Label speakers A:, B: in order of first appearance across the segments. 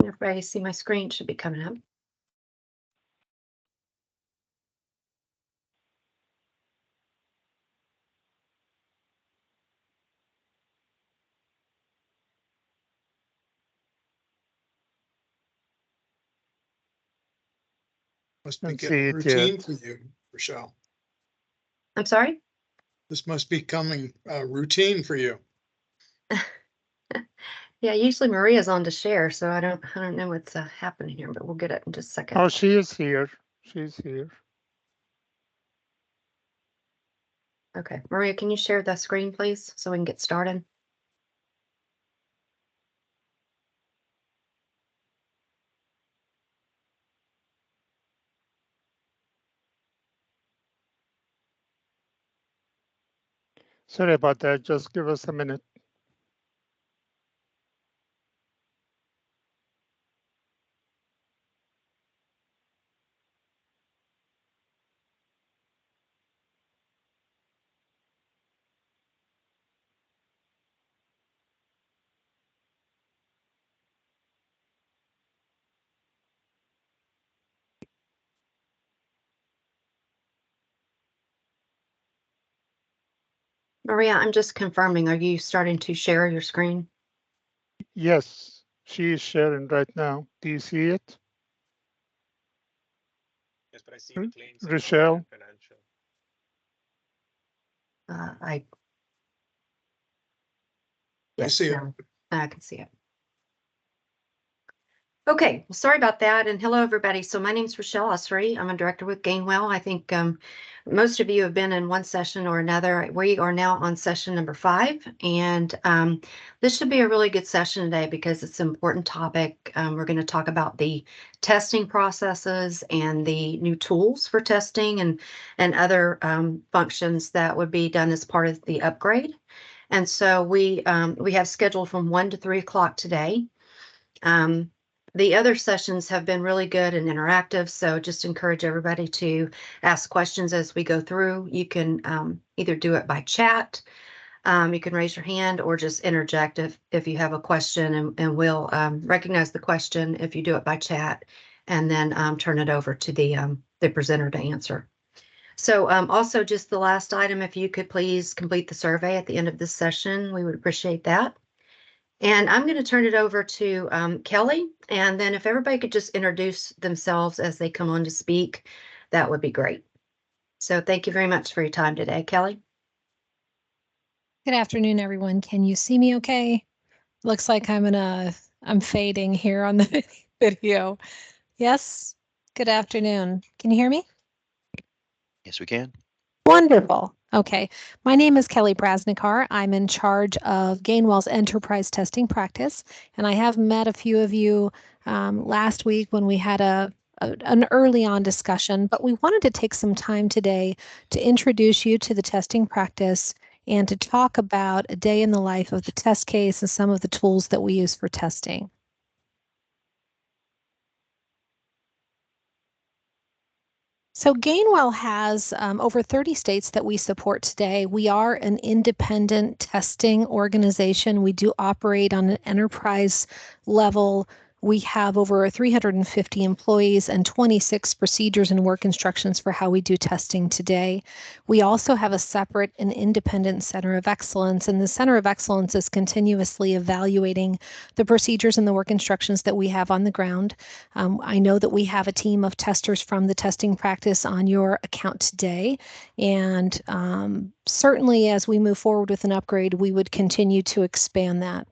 A: everybody see my screen? Should be coming up.
B: Must be
C: Don't
B: getting
C: see it
B: routine
C: yet.
B: for you, Rochelle.
A: I'm sorry?
B: This must be coming routine for you.
A: Yeah, usually Maria's on to share, so I don't know what's happening here, but we'll get it in just a second.
C: Oh, she is here. She's here.
A: Okay, Maria, can you share the screen, please, so we can get started?
C: Sorry about that. Just give us a minute.
A: Maria, I'm just confirming, are you starting to share your screen?
C: Yes, she is sharing right now. Do you see it?
D: Yes, but I see the claims.
C: Rochelle?
D: Financial.
A: I
B: see it.
A: no, I can see it. Okay, well, sorry about that, and hello, everybody. So my name is Rochelle Usry. I'm a director with Gainwell. I think most of you have been in one session or another. We are now on session number 5, and this should be a really good session today because it's an important topic. We're going to talk about the testing processes and the new tools for testing and other functions that would be done as part of the upgrade. And so we have scheduled from 1 to 3 o'clock today. The other sessions have been really good and interactive, so just encourage everybody to ask questions as we go through. You can either do it by chat, you can raise your hand, or just interject if you have a question, and we'll recognize the question if you do it by chat, and then turn it over to the presenter to answer. So also just the last item, if you could please complete the survey at the end of this session, we would appreciate that. And I'm going to turn it over to Kelly, and then if everybody could just introduce themselves as they come on to speak, that would be great. So thank you very much for your time today, Kelly.
E: Good afternoon, everyone. Can you see me okay? Looks like I'm fading here on the video. Yes, good afternoon. Can you hear me?
D: Yes, we can.
E: Wonderful. Okay. My name is Kelly Brasnikar. I'm in charge of Gainwell's enterprise testing practice, and I have met a few of you last week when we had an early on discussion, but we wanted to take some time today to introduce you to the testing practice and to talk about a day in the life of the test case and some of the tools that we use for testing. So Gainwell has over 30 states that we support today. We are an independent testing organization. We do operate on an enterprise level. We have over 350 employees and 26 procedures and work instructions for how we do testing today. We also have a separate and independent Center of Excellence, and the Center of Excellence is continuously evaluating the procedures and the work instructions that we have on the ground. I know that we have a team of testers from the testing practice on your account today, and certainly as we move forward with an upgrade, we would continue to expand that.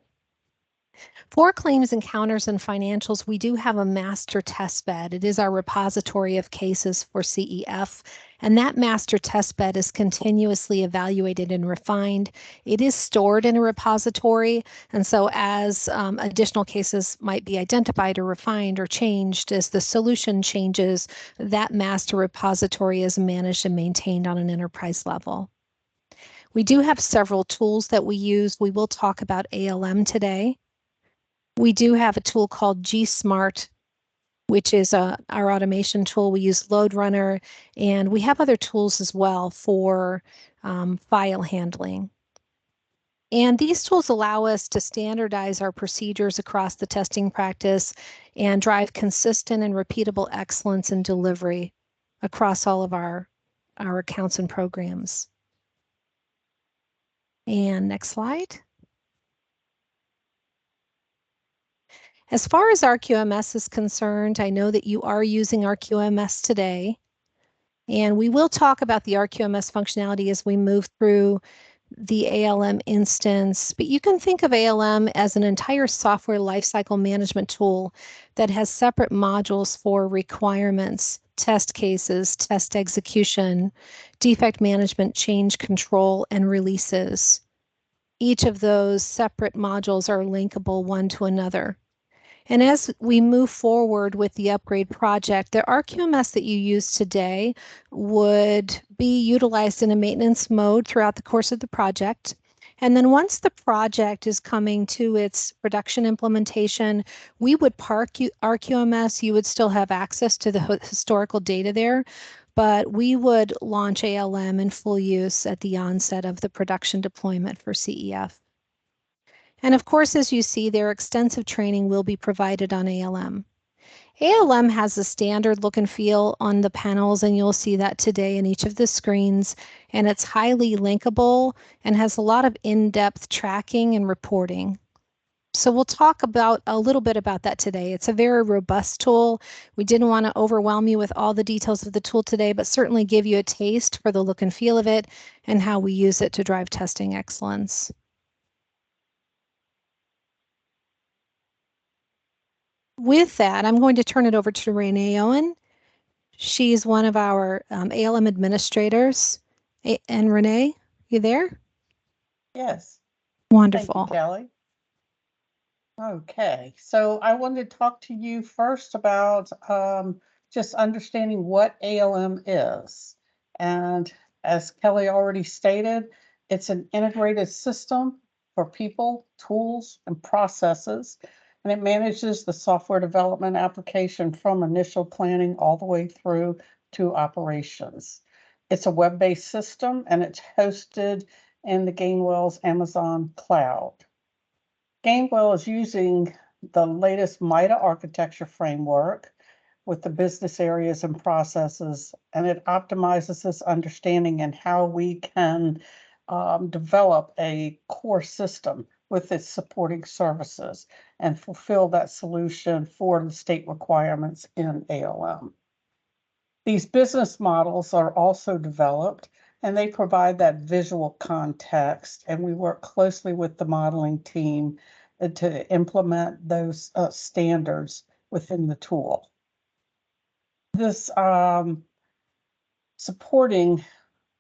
E: For claims encounters and financials, we do have a master test bed. It is our repository of cases for CEF, and that master test bed is continuously evaluated and refined. It is stored in a repository, and so as additional cases might be identified or refined or changed, as the solution changes, that master repository is managed and maintained on an enterprise level. We do have several tools that we use. We will talk about ALM today. We do have a tool called G-Smart, which is our automation tool. We use Load Runner, and we have other tools as well for file handling. And these tools allow us to standardize our procedures across the testing practice and drive consistent and repeatable excellence in delivery across all of our accounts and programs. And next slide. As far as RQMS is concerned, I know that you are using RQMS today, and we will talk about the RQMS functionality as we move through the ALM instance, but you can think of ALM as an entire software lifecycle management tool that has separate modules for requirements, test cases, test execution, defect management, change control, and releases. Each of those separate modules are linkable one to another. And as we move forward with the upgrade project, the RQMS that you use today would be utilized in a maintenance mode throughout the course of the project. And then once the project is coming to its production implementation, we would park RQMS. You would still have access to the historical data there, but we would launch ALM in full use at the onset of the production deployment for CEF. And of course, as you see there, extensive training will be provided on ALM. ALM has a standard look and feel on the panels, and you'll see that today in each of the screens. And it's highly linkable and has a lot of in-depth tracking and reporting. So we'll talk about a little bit about that today. It's a very robust tool. We didn't want to overwhelm you with all the details of the tool today, but certainly give you a taste for the look and feel of it and how we use it to drive testing excellence. With that, I'm going to turn it over to Renee Owen. She's one of our ALM administrators. And Renee, you there?
F: Yes.
E: Wonderful.
F: Thank you, Kelly. Okay, so I wanted to talk to you first about just understanding what ALM is. And as Kelly already stated, it's an integrated system for people, tools, and processes. And it manages the software development application from initial planning all the way through to operations. It's a web-based system, and it's hosted in the Gainwell's Amazon cloud. Gainwell is using the latest MITA architecture framework with the business areas and processes, and it optimizes this understanding and how we can develop a core system with its supporting services and fulfill that solution for the state requirements in ALM. These business models are also developed, and they provide that visual context, and we work closely with the modeling team to implement those standards within the tool. This supporting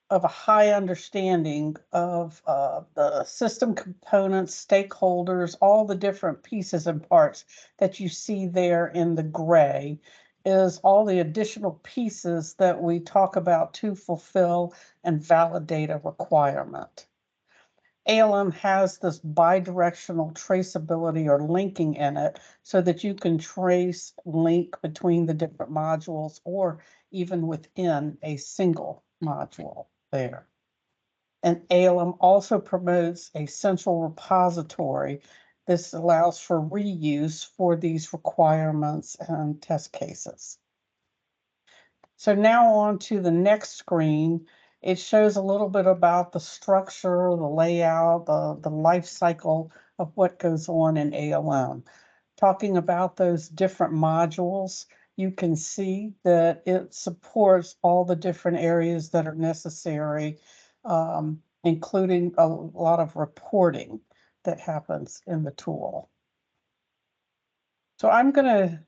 F: of a high understanding of the system components, stakeholders, all the different pieces and parts that you see there in the gray is all the additional pieces that we talk about to fulfill and validate a requirement. ALM has this bidirectional traceability or linking in it so that you can trace, link between the different modules or even within a single module there. And ALM also promotes a central repository. This allows for reuse for these requirements and test cases. So now on to the next screen. It shows a little bit about the structure, the layout, the life cycle of what goes on in ALM. Talking about those different modules, you can see that it supports all the different areas that are necessary, including a lot of reporting that happens in the tool. So I'm going to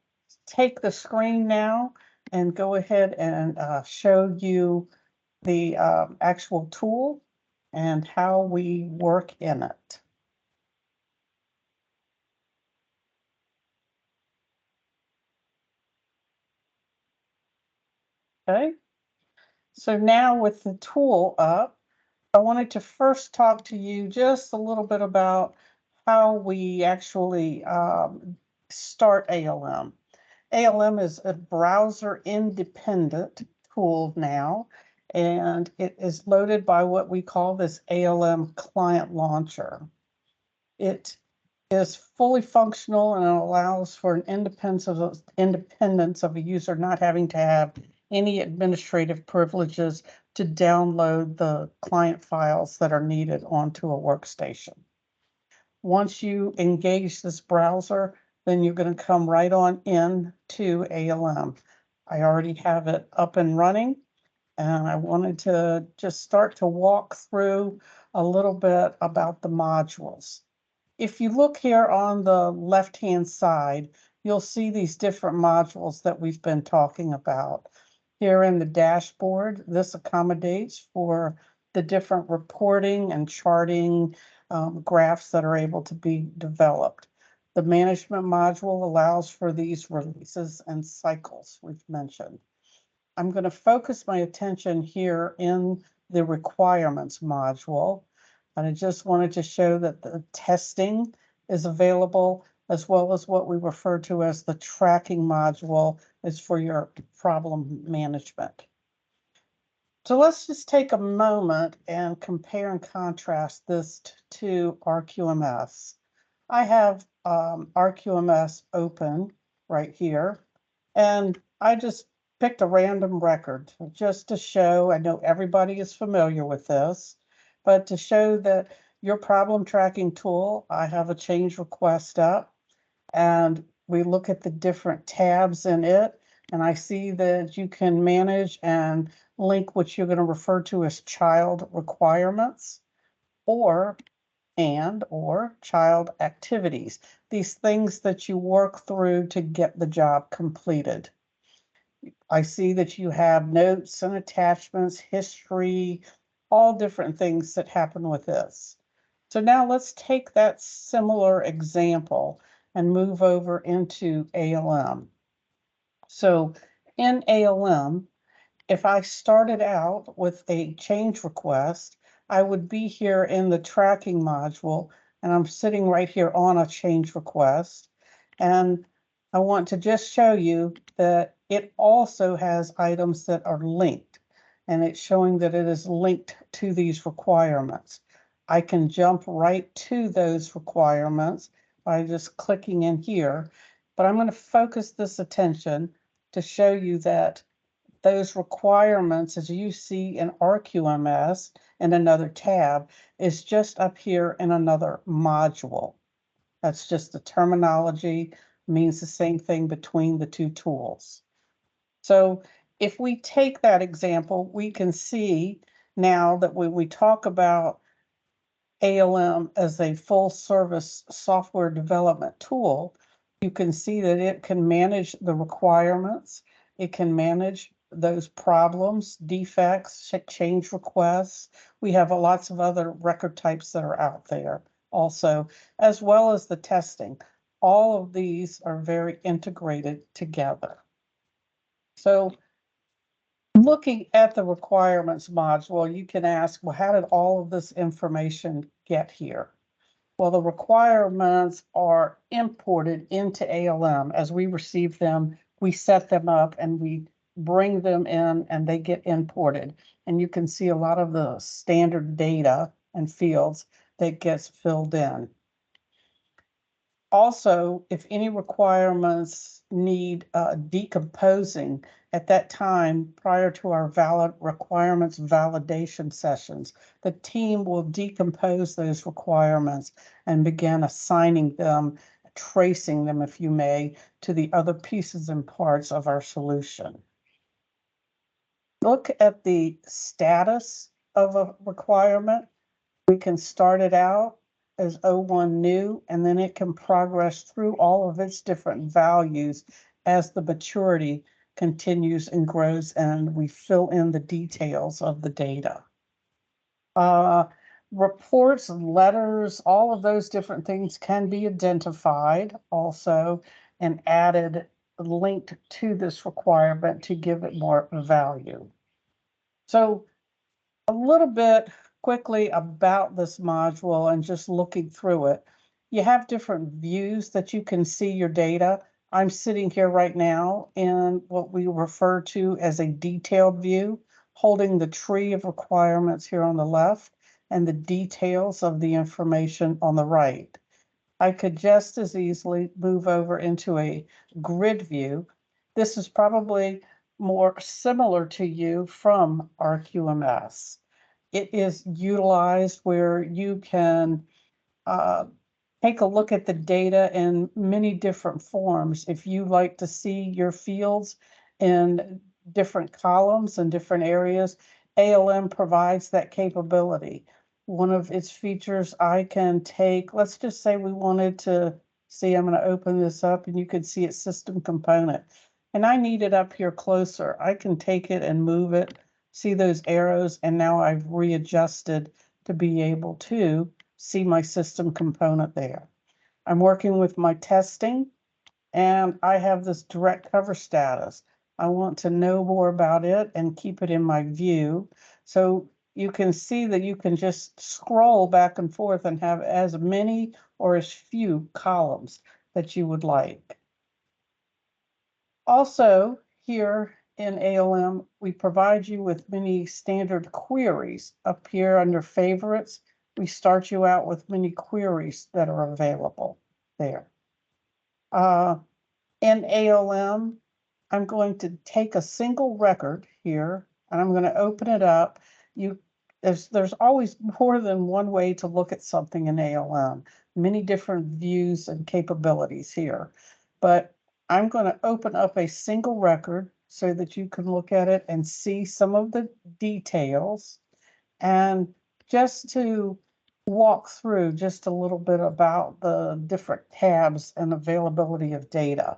F: take the screen now and go ahead and show you the actual tool and how we work in it. Okay, so now with the tool up, I wanted to first talk to you just a little bit about how we actually start ALM. ALM is a browser independent tool now. and it is loaded by what we call this ALM client launcher. It is fully functional and it allows for an independence of a user not having to have any administrative privileges to download the client files that are needed onto a workstation. Once you engage this browser, then you're going to come right on in to ALM. I already have it up and running, and I wanted to just start to walk through a little bit about the modules. If you look here on the left-hand side, you'll see these different modules that we've been talking about. Here in the dashboard, this accommodates for the different reporting and charting graphs that are able to be developed. The management module allows for these releases and cycles we've mentioned. I'm going to focus my attention here in the requirements module. And I just wanted to show that the testing is available, as well as what we refer to as the tracking module is for your problem management. So let's just take a moment and compare and contrast this to RQMS. I have RQMS open right here, and I just picked a random record just to show, I know everybody is familiar with this, but to show that your problem tracking tool, I have a change request up, and we look at the different tabs in it, and I see that you can manage and link what you're going to refer to as child requirements or child activities, these things that you work through to get the job completed. I see that you have notes and attachments, history, all different things that happen with this. So now let's take that similar example and move over into ALM. So in ALM, if I started out with a change request, I would be here in the tracking module, and I'm sitting right here on a change request. And I want to just show you that it also has items that are linked, and it's showing that it is linked to these requirements. I can jump right to those requirements by just clicking in here, but I'm going to focus this attention to show you that those requirements, as you see in RQMS in another tab, is just up here in another module. That's just the terminology, means the same thing between the two tools. So if we take that example, we can see now that when we talk about ALM as a full service software development tool, you can see that it can manage the requirements. It can manage those problems, defects, change requests. We have lots of other record types that are out there also, as well as the testing. All of these are very integrated together. So looking at the requirements module, you can ask, well, how did all of this information get here? Well, the requirements are imported into ALM. As we receive them, we set them up and we bring them in and they get imported. And you can see a lot of the standard data and fields that gets filled in. Also, if any requirements need decomposing at that time prior to our valid requirements validation sessions, the team will decompose those requirements and begin assigning them, tracing them, if you may, to the other pieces and parts of our solution. Look at the status of a requirement. We can start it out as O1 new, and then it can progress through all of its different values as the maturity continues and grows and we fill in the details of the data. Reports, letters, all of those different things can be identified also and added, linked to this requirement to give it more value. So a little bit quickly about this module and just looking through it. You have different views that you can see your data. I'm sitting here right now in what we refer to as a detailed view. holding the tree of requirements here on the left and the details of the information on the right. I could just as easily move over into a grid view. This is probably more similar to you from RQMS. It is utilized where you can take a look at the data in many different forms. If you like to see your fields in different columns and different areas, ALM provides that capability. One of its features I can take, let's just say we wanted to see, I'm going to open this up and you can see its system component. And I need it up here closer. I can take it and move it, see those arrows, and now I've readjusted to be able to see my system component there. I'm working with my testing and I have this direct cover status. I want to know more about it and keep it in my view. So you can see that you can just scroll back and forth and have as many or as few columns that you would like. Also, here in ALM, we provide you with many standard queries. Up here under favorites, we start you out with many queries that are available there. In ALM, I'm going to take a single record here and I'm going to open it up. There's always more than one way to look at something in ALM, many different views and capabilities here. But I'm going to open up a single record so that you can look at it and see some of the details. And just to walk through just a little bit about the different tabs and availability of data.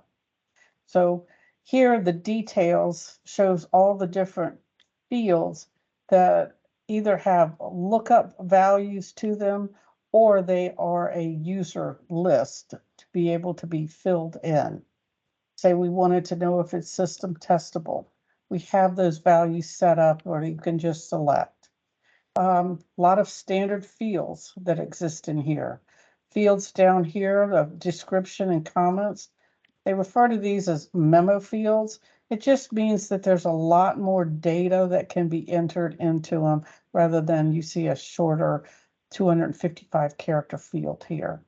F: So here the details shows all the different fields that either have lookup values to them or they are a user list to be able to be filled in. Say we wanted to know if it's system testable. We have those values set up or you can just select. A lot of standard fields that exist in here. Fields down here of description and comments. They refer to these as memo fields. It just means that there's a lot more data that can be entered into them rather than you see a shorter 255 character field here.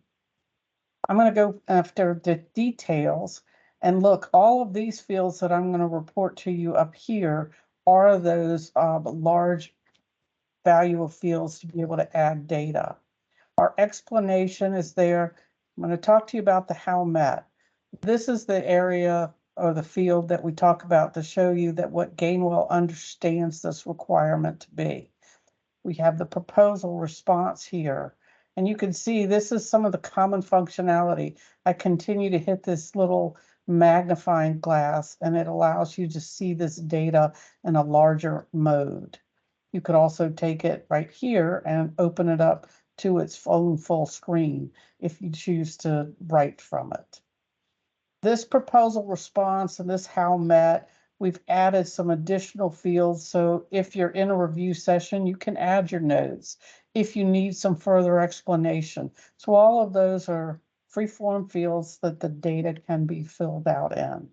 F: I'm going to go after the details and look, all of these fields that I'm going to report to you up here are those large value of fields to be able to add data. Our explanation is there. I'm going to talk to you about the how met. This is the area or the field that we talk about to show you that what Gainwell understands this requirement to be. We have the proposal response here. And you can see this is some of the common functionality. I continue to hit this little magnifying glass and it allows you to see this data in a larger mode. You could also take it right here and open it up to its own full screen if you choose to write from it. This proposal response and this how met, we've added some additional fields. So if you're in a review session, you can add your notes if you need some further explanation. So all of those are free-form fields that the data can be filled out in.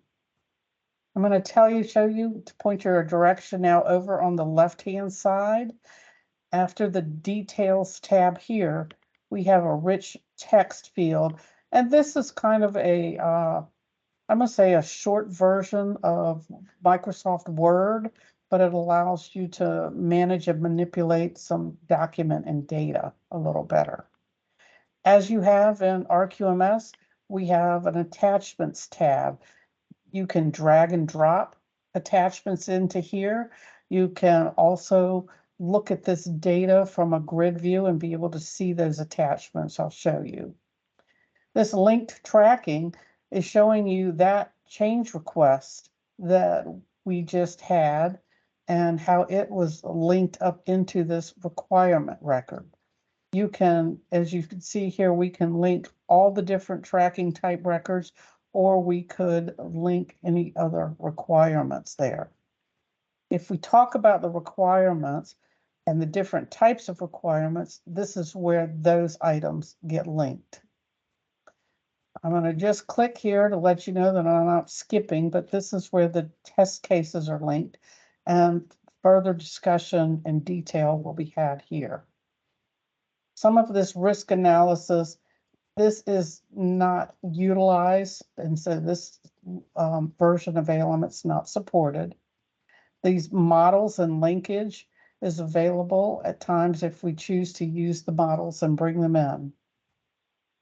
F: I'm going to show you to point your direction now over on the left-hand side. After the details tab here, we have a rich text field. And this is kind of a, I'm going to say a short version of Microsoft Word, but it allows you to manage and manipulate some document and data a little better. As you have in RQMS, we have an attachments tab. You can drag and drop attachments into here. You can also look at this data from a grid view and be able to see those attachments. I'll show you. This linked tracking is showing you that change request that we just had and how it was linked up into this requirement record. You can, as you can see here, we can link all the different tracking type records, or we could link any other requirements there. If we talk about the requirements and the different types of requirements, this is where those items get linked. I'm going to just click here to let you know that I'm not skipping, but this is where the test cases are linked. And further discussion and detail will be had here. Some of this risk analysis, this is not utilized, and so this version of ALM, it's not supported. These models and linkage is available at times if we choose to use the models and bring them in.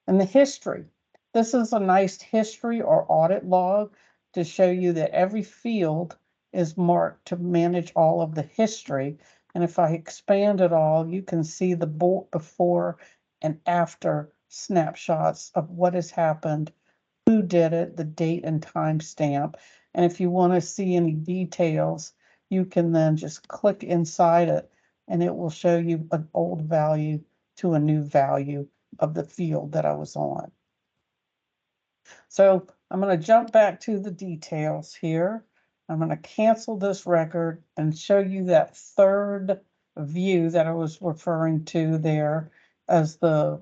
F: And the history. This is a nice history or audit log to show you that every field is marked to manage all of the history. And if I expand it all, you can see the before and after snapshots of what has happened, who did it, the date and time stamp. And if you want to see any details, you can then just click inside it and it will show you an old value to a new value of the field that I was on. So I'm going to jump back to the details here. I'm going to cancel this record and show you that third view that I was referring to there as the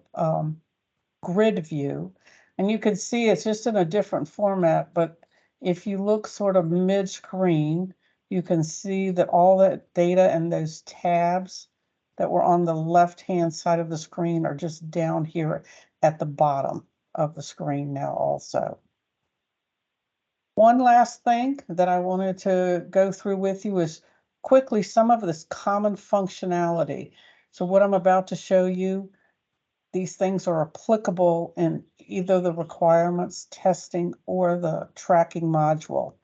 F: grid view. And you can see it's just in a different format, but if you look sort of mid-screen, you can see that all that data and those tabs that were on the left-hand side of the screen are just down here at the bottom of the screen now also. One last thing that I wanted to go through with you is quickly some of this common functionality. So what I'm about to show you, these things are applicable in either the requirements testing or the tracking module.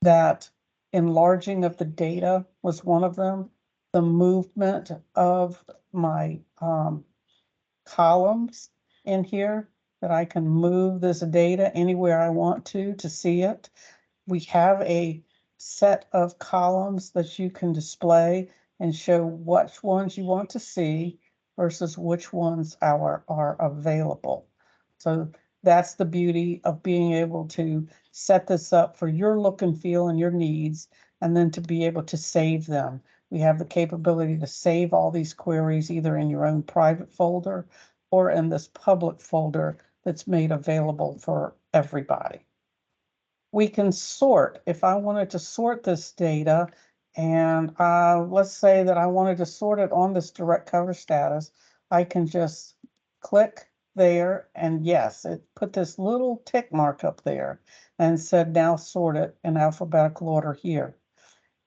F: That enlarging of the data was one of them. The movement of my columns in here, that I can move this data anywhere I want to see it. We have a set of columns that you can display and show which ones you want to see versus which ones are available. So that's the beauty of being able to set this up for your look and feel and your needs, and then to be able to save them. We have the capability to save all these queries either in your own private folder or in this public folder that's made available for everybody. We can sort. If I wanted to sort this data, and let's say that I wanted to sort it on this direct cover status, I can just click there, and yes, it put this little tick mark up there and said now sort it in alphabetical order here.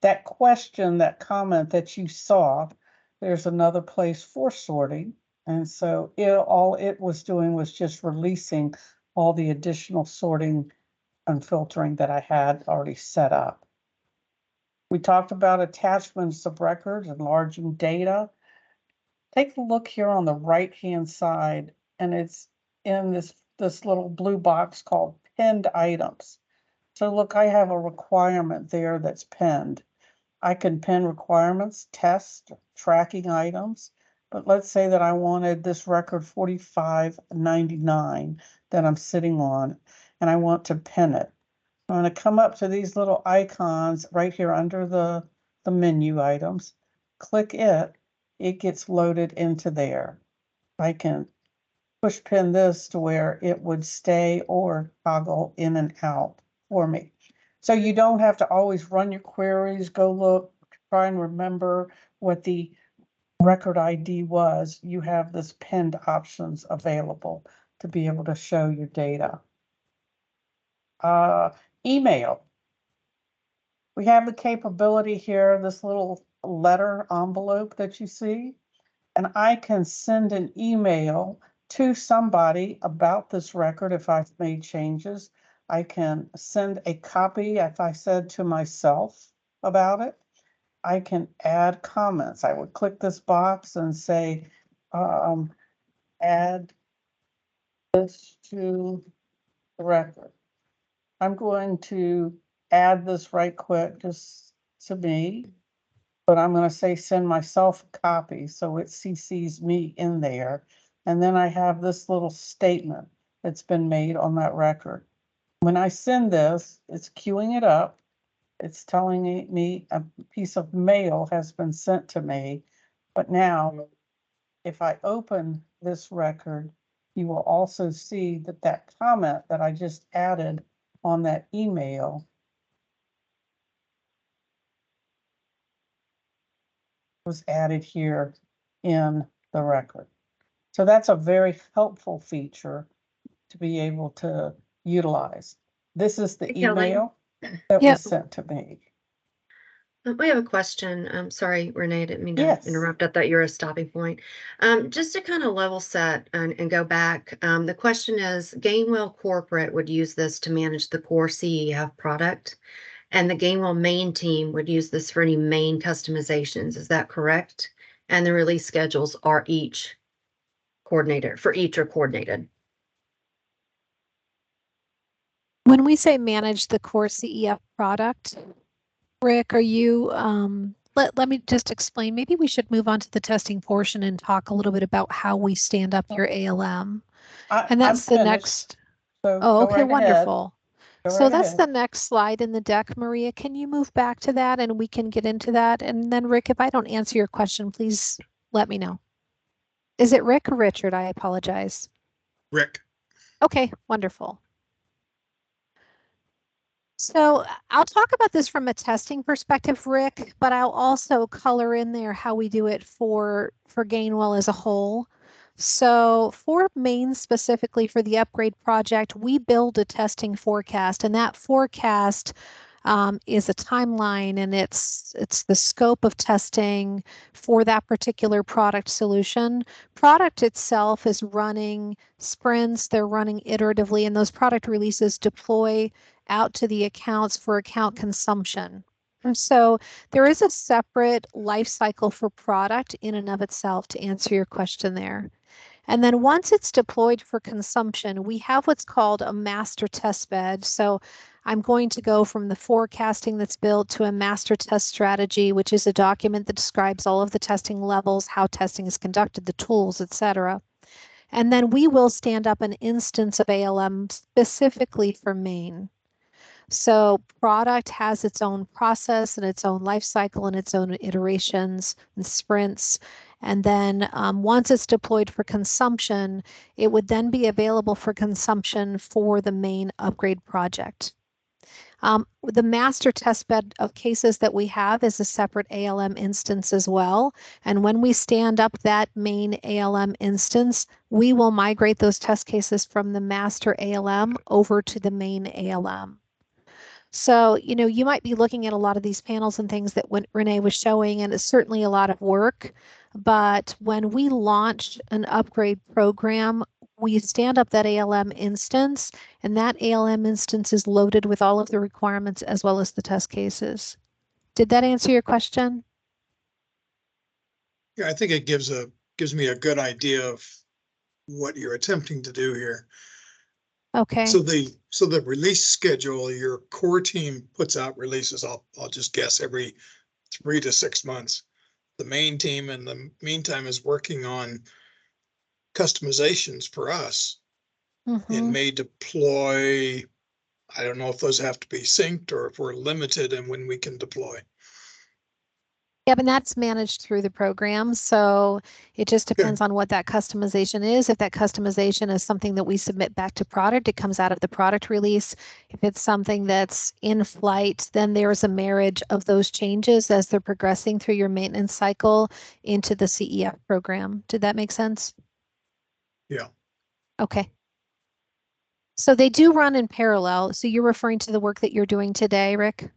F: That question, that comment that you saw, there's another place for sorting. And so all it was doing was just releasing all the additional sorting and filtering that I had already set up. We talked about attachments of records, enlarging data. Take a look here on the right-hand side, and it's in this little blue box called pinned items. So look, I have a requirement there that's pinned. I can pin requirements, test, tracking items, but let's say that I wanted this record 4599 that I'm sitting on, and I want to pin it. I'm going to come up to these little icons right here under the menu items, click it, it gets loaded into there. I can push pin this to where it would stay or toggle in and out for me. So you don't have to always run your queries, go look, try and remember what the record ID was. You have this pinned options available to be able to show your data. Email. We have the capability here, this little letter envelope that you see, and I can send an email to somebody about this record if I've made changes. I can send a copy if I said to myself about it. I can add comments. I would click this box and say, add this to the record. I'm going to add this right quick just to me, but I'm going to say send myself a copy so it CCs me in there. And then I have this little statement that's been made on that record. When I send this, it's queuing it up. It's telling me a piece of mail has been sent to me. But now, if I open this record, you will also see that that comment that I just added on that email was added here in the record. So that's a very helpful feature to be able to utilize. This is the
A: Hey, Kelly.
F: email that
E: Yep.
F: was sent to me.
A: We have a question. I'm sorry, Renee, I didn't mean to
F: Yes.
A: interrupt. I thought you were a stopping point. Just to kind of level set and go back, the question is, Gainwell Corporate would use this to manage the core CEF product, and the Gainwell main team would use this for any main customizations. Is that correct? And the release schedules are each coordinated, for each are coordinated.
E: When we say manage the core CEF product, Rick, are you, let me just explain. Maybe we should move on to the testing portion and talk a little bit about how we stand up your ALM. And that's
F: I'm
E: the
F: finished,
E: next.
F: so
E: Oh,
F: go
E: okay,
F: right ahead.
E: wonderful.
F: Go
E: So
F: right
E: that's
F: ahead.
E: the next slide in the deck, Maria. Can you move back to that and we can get into that? And then Rick, if I don't answer your question, please let me know. Is it Rick or Richard? I apologize.
B: Rick.
E: Okay, wonderful. So I'll talk about this from a testing perspective, Rick, but I'll also color in there how we do it for Gainwell as a whole. So for Maine specifically for the upgrade project, we build a testing forecast, and that forecast is a timeline, and it's the scope of testing for that particular product solution. Product itself is running sprints, they're running iteratively, and those product releases deploy out to the accounts for account consumption. And so there is a separate life cycle for product in and of itself, to answer your question there. And then once it's deployed for consumption, we have what's called a master test bed. So I'm going to go from the forecasting that's built to a master test strategy, which is a document that describes all of the testing levels, how testing is conducted, the tools, etc. And then we will stand up an instance of ALM specifically for Maine. So product has its own process and its own life cycle and its own iterations and sprints. And then once it's deployed for consumption, it would then be available for consumption for the main upgrade project. The master testbed of cases that we have is a separate ALM instance as well. And when we stand up that main ALM instance, we will migrate those test cases from the master ALM over to the main ALM. So, you might be looking at a lot of these panels and things that Renee was showing, and it's certainly a lot of work. But when we launch an upgrade program, we stand up that ALM instance, and that ALM instance is loaded with all of the requirements as well as the test cases. Did that answer your question?
B: Yeah, I think it gives me a good idea of what you're attempting to do here.
E: Okay.
B: So the release schedule, your core team puts out releases, I'll just guess every 3 to 6 months. The main team in the meantime is working on customizations for us and may deploy. I don't know if those have to be synced or if we're limited in when we can deploy.
E: Yeah, and that's managed through the program. So it just depends on what that customization is. If that customization is something that we submit back to product, it comes out of the product release. If it's something that's in flight, then there's a marriage of those changes as they're progressing through your maintenance cycle into the CEF program. Did that make sense?
B: Yeah.
E: Okay. So they do run in parallel. So you're referring to the work that you're doing today, Rick?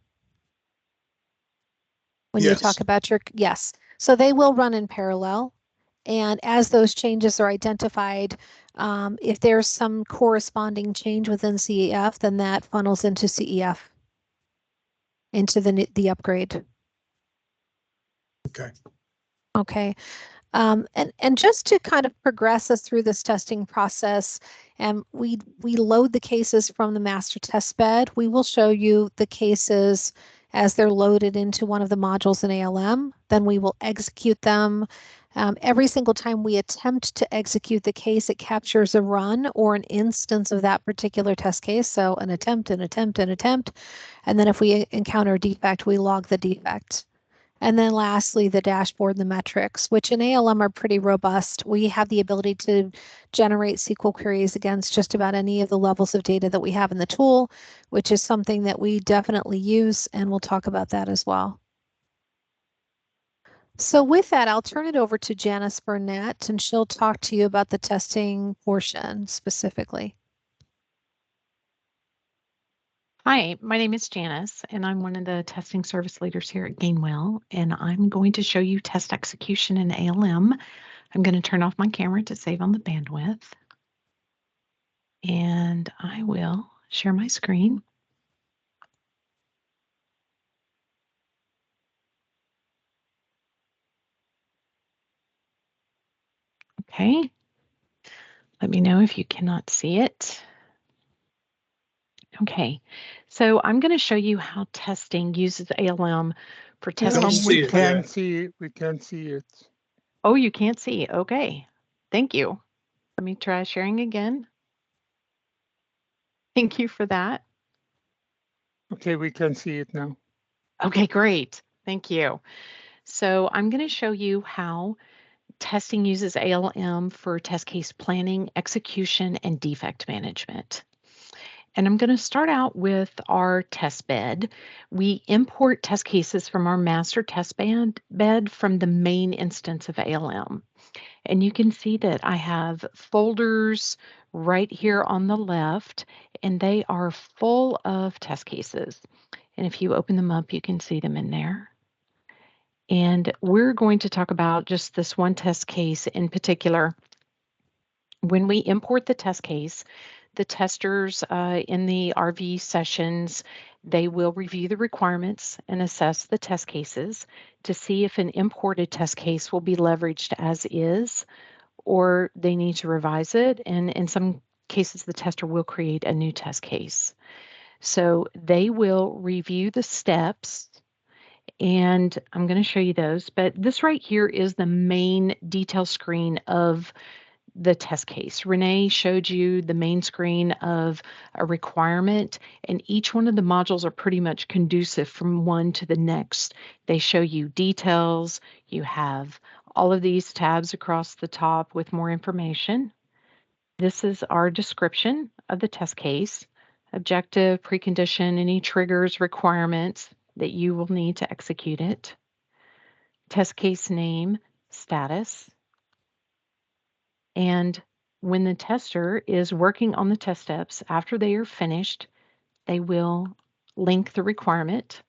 E: When you talk about yes. So they will run in parallel. And as those changes are identified, if there's some corresponding change within CEF, then that funnels into CEF, into the upgrade.
B: Okay.
E: Okay. And just to kind of progress us through this testing process, and we load the cases from the master test bed. We will show you the cases as they're loaded into one of the modules in ALM. Then we will execute them. Every single time we attempt to execute the case, it captures a run or an instance of that particular test case. So an attempt, an attempt, an attempt. And then if we encounter a defect, we log the defect. And then lastly, the dashboard and the metrics, which in ALM are pretty robust. We have the ability to generate SQL queries against just about any of the levels of data that we have in the tool, which is something that we definitely use, and we'll talk about that as well. So with that, I'll turn it over to Janice Burnett, and she'll talk to you about the testing portion specifically.
G: Hi, my name is Janice, and I'm one of the testing service leaders here at Gainwell, and I'm going to show you test execution in ALM. I'm going to turn off my camera to save on the bandwidth, and I will share my screen. Okay, let me know if you cannot see it. Okay, so I'm going to show you how testing uses ALM for testing.
B: Don't see
C: We
B: it
C: can
B: yet.
C: see, we can see it.
G: Oh, you can't see. Okay, thank you. Let me try sharing again. Thank you for that.
C: Okay, we can see it now.
G: Okay, great. Thank you. So I'm going to show you how testing uses ALM for test case planning, execution, and defect management. And I'm going to start out with our test bed. We import test cases from our master test bed from the main instance of ALM. And you can see that I have folders right here on the left, and they are full of test cases. And if you open them up, you can see them in there. And we're going to talk about just this one test case in particular. When we import the test case, the testers in the RV sessions, they will review the requirements and assess the test cases to see if an imported test case will be leveraged as is, or they need to revise it. And in some cases, the tester will create a new test case. So they will review the steps, and I'm going to show you those. But this right here is the main detail screen of the test case. Renee showed you the main screen of a requirement, and each one of the modules are pretty much conducive from one to the next. They show you details. You have all of these tabs across the top with more information. This is our description of the test case: objective, precondition, any triggers, requirements that you will need to execute it, test case name, status, and when the tester is working on the test steps, after they are finished, they will link the requirement.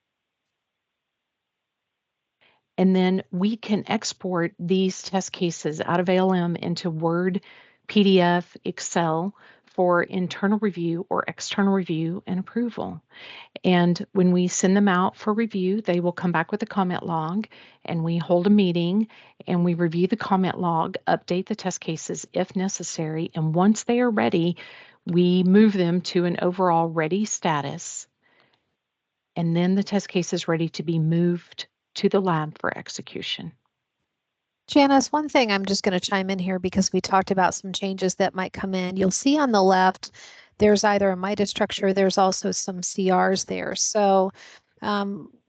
G: And then we can export these test cases out of ALM into Word, PDF, Excel for internal review or external review and approval. And when we send them out for review, they will come back with a comment log, and we hold a meeting and we review the comment log, update the test cases if necessary. And once they are ready, we move them to an overall ready status. And then the test case is ready to be moved to the lab for execution.
E: Janice, one thing I'm just going to chime in here because we talked about some changes that might come in. You'll see on the left, there's either a MITA structure, there's also some CRs there. So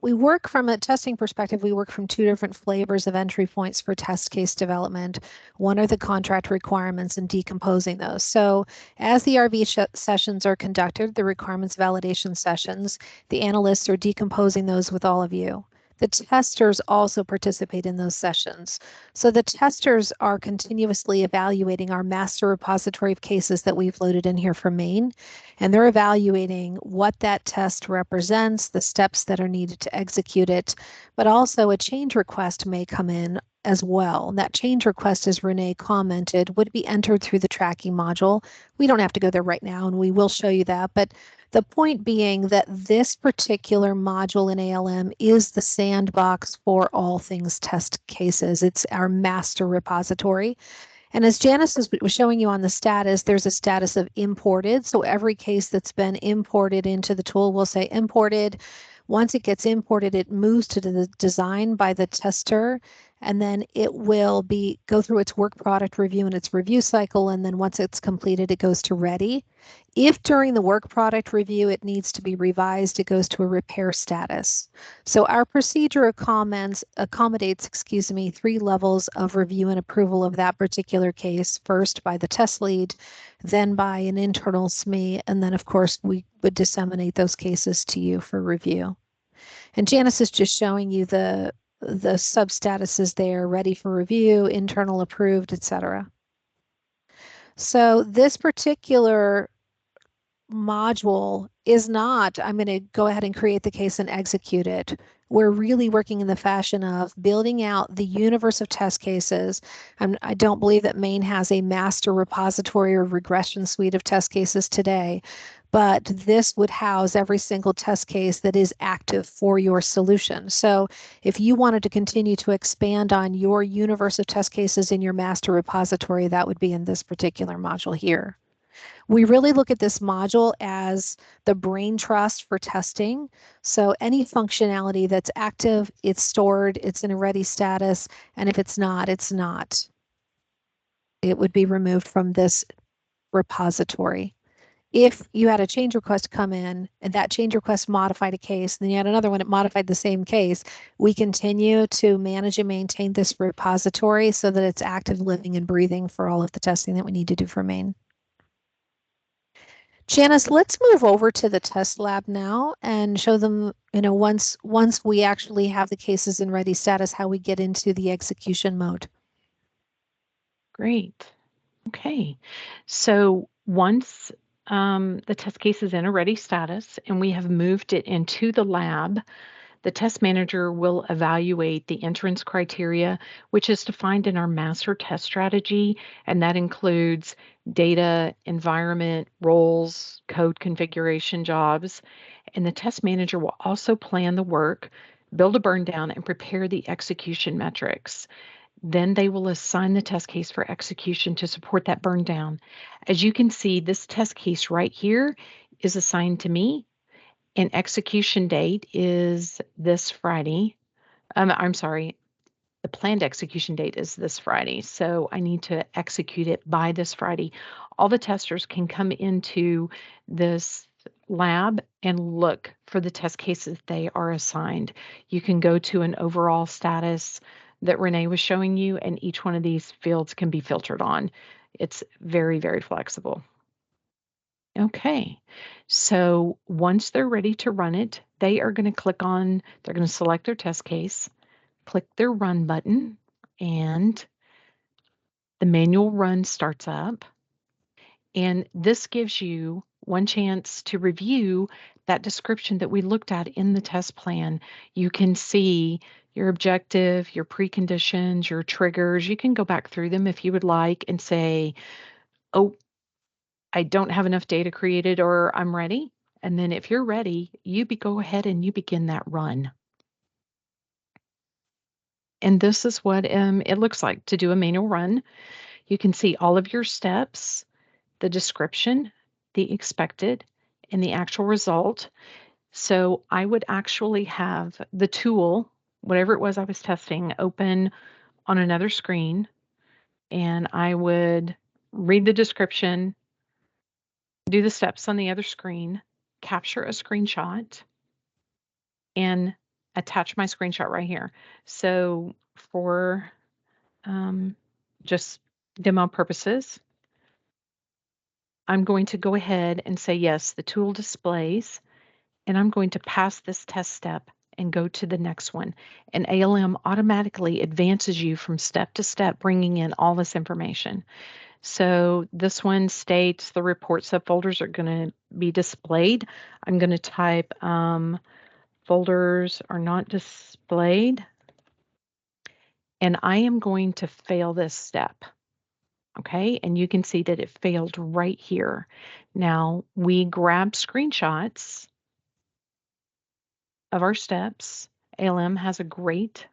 E: we work from a testing perspective, we work from two different flavors of entry points for test case development. One are the contract requirements and decomposing those. So as the RV sessions are conducted, the requirements validation sessions, the analysts are decomposing those with all of you. The testers also participate in those sessions. So the testers are continuously evaluating our master repository of cases that we've loaded in here from Maine, and they're evaluating what that test represents, the steps that are needed to execute it, but also a change request may come in as well. And that change request, as Renee commented, would be entered through the tracking module. We don't have to go there right now, and we will show you that, but the point being that this particular module in ALM is the sandbox for all things test cases. It's our master repository. And as Janice was showing you on the status, there's a status of imported. So every case that's been imported into the tool will say imported. Once it gets imported, it moves to the design by the tester, and then it will go through its work product review and its review cycle. And then once it's completed, it goes to ready. If during the work product review it needs to be revised, it goes to a repair status. So our procedure accommodates, three levels of review and approval of that particular case. First by the test lead, then by an internal SME, and then of course we would disseminate those cases to you for review. And Janice is just showing you the the substatus is there, ready for review, internal approved, etc. So this particular module is not, I'm going to go ahead and create the case and execute it. We're really working in the fashion of building out the universe of test cases. I don't believe that Maine has a master repository or regression suite of test cases today, but this would house every single test case that is active for your solution. So if you wanted to continue to expand on your universe of test cases in your master repository, that would be in this particular module here. We really look at this module as the brain trust for testing. So any functionality that's active, it's stored, it's in a ready status, and if it's not, it's not. It would be removed from this repository. If you had a change request come in and that change request modified a case, and then you had another one that modified the same case, we continue to manage and maintain this repository so that it's active, living, and breathing for all of the testing that we need to do for Maine. Janice, let's move over to the test lab now and show them, once we actually have the cases in ready status, how we get into the execution mode.
G: Great. Okay. So once the test case is in a ready status and we have moved it into the lab, the test manager will evaluate the entrance criteria, which is defined in our master test strategy, and that includes data, environment, roles, code configuration jobs. And the test manager will also plan the work, build a burn down, and prepare the execution metrics. Then they will assign the test case for execution to support that burn down. As you can see, this test case right here is assigned to me. And execution date is this Friday. I'm sorry, the planned execution date is this Friday. So I need to execute it by this Friday. All the testers can come into this lab and look for the test cases they are assigned. You can go to an overall status that Renee was showing you, and each one of these fields can be filtered on. It's very, very flexible. Okay, so once they're ready to run it, they are going to they're going to select their test case, click their run button, and the manual run starts up. And this gives you one chance to review that description that we looked at in the test plan. You can see your objective, your preconditions, your triggers. You can go back through them if you would like and say, oh, I don't have enough data created, or I'm ready. And then if you're ready, go ahead and you begin that run. And this is what it looks like to do a manual run. You can see all of your steps, the description, the expected, and the actual result. So I would actually have the tool, whatever it was I was testing, open on another screen, and I would read the description, do the steps on the other screen, capture a screenshot, and attach my screenshot right here. So for just demo purposes, I'm going to go ahead and say, yes, the tool displays, and I'm going to pass this test step and go to the next one. And ALM automatically advances you from step to step, bringing in all this information. So this one states the report subfolders are going to be displayed. I'm going to type folders are not displayed. And I am going to fail this step. Okay, and you can see that it failed right here. Now we grab screenshots of our steps. ALM has a great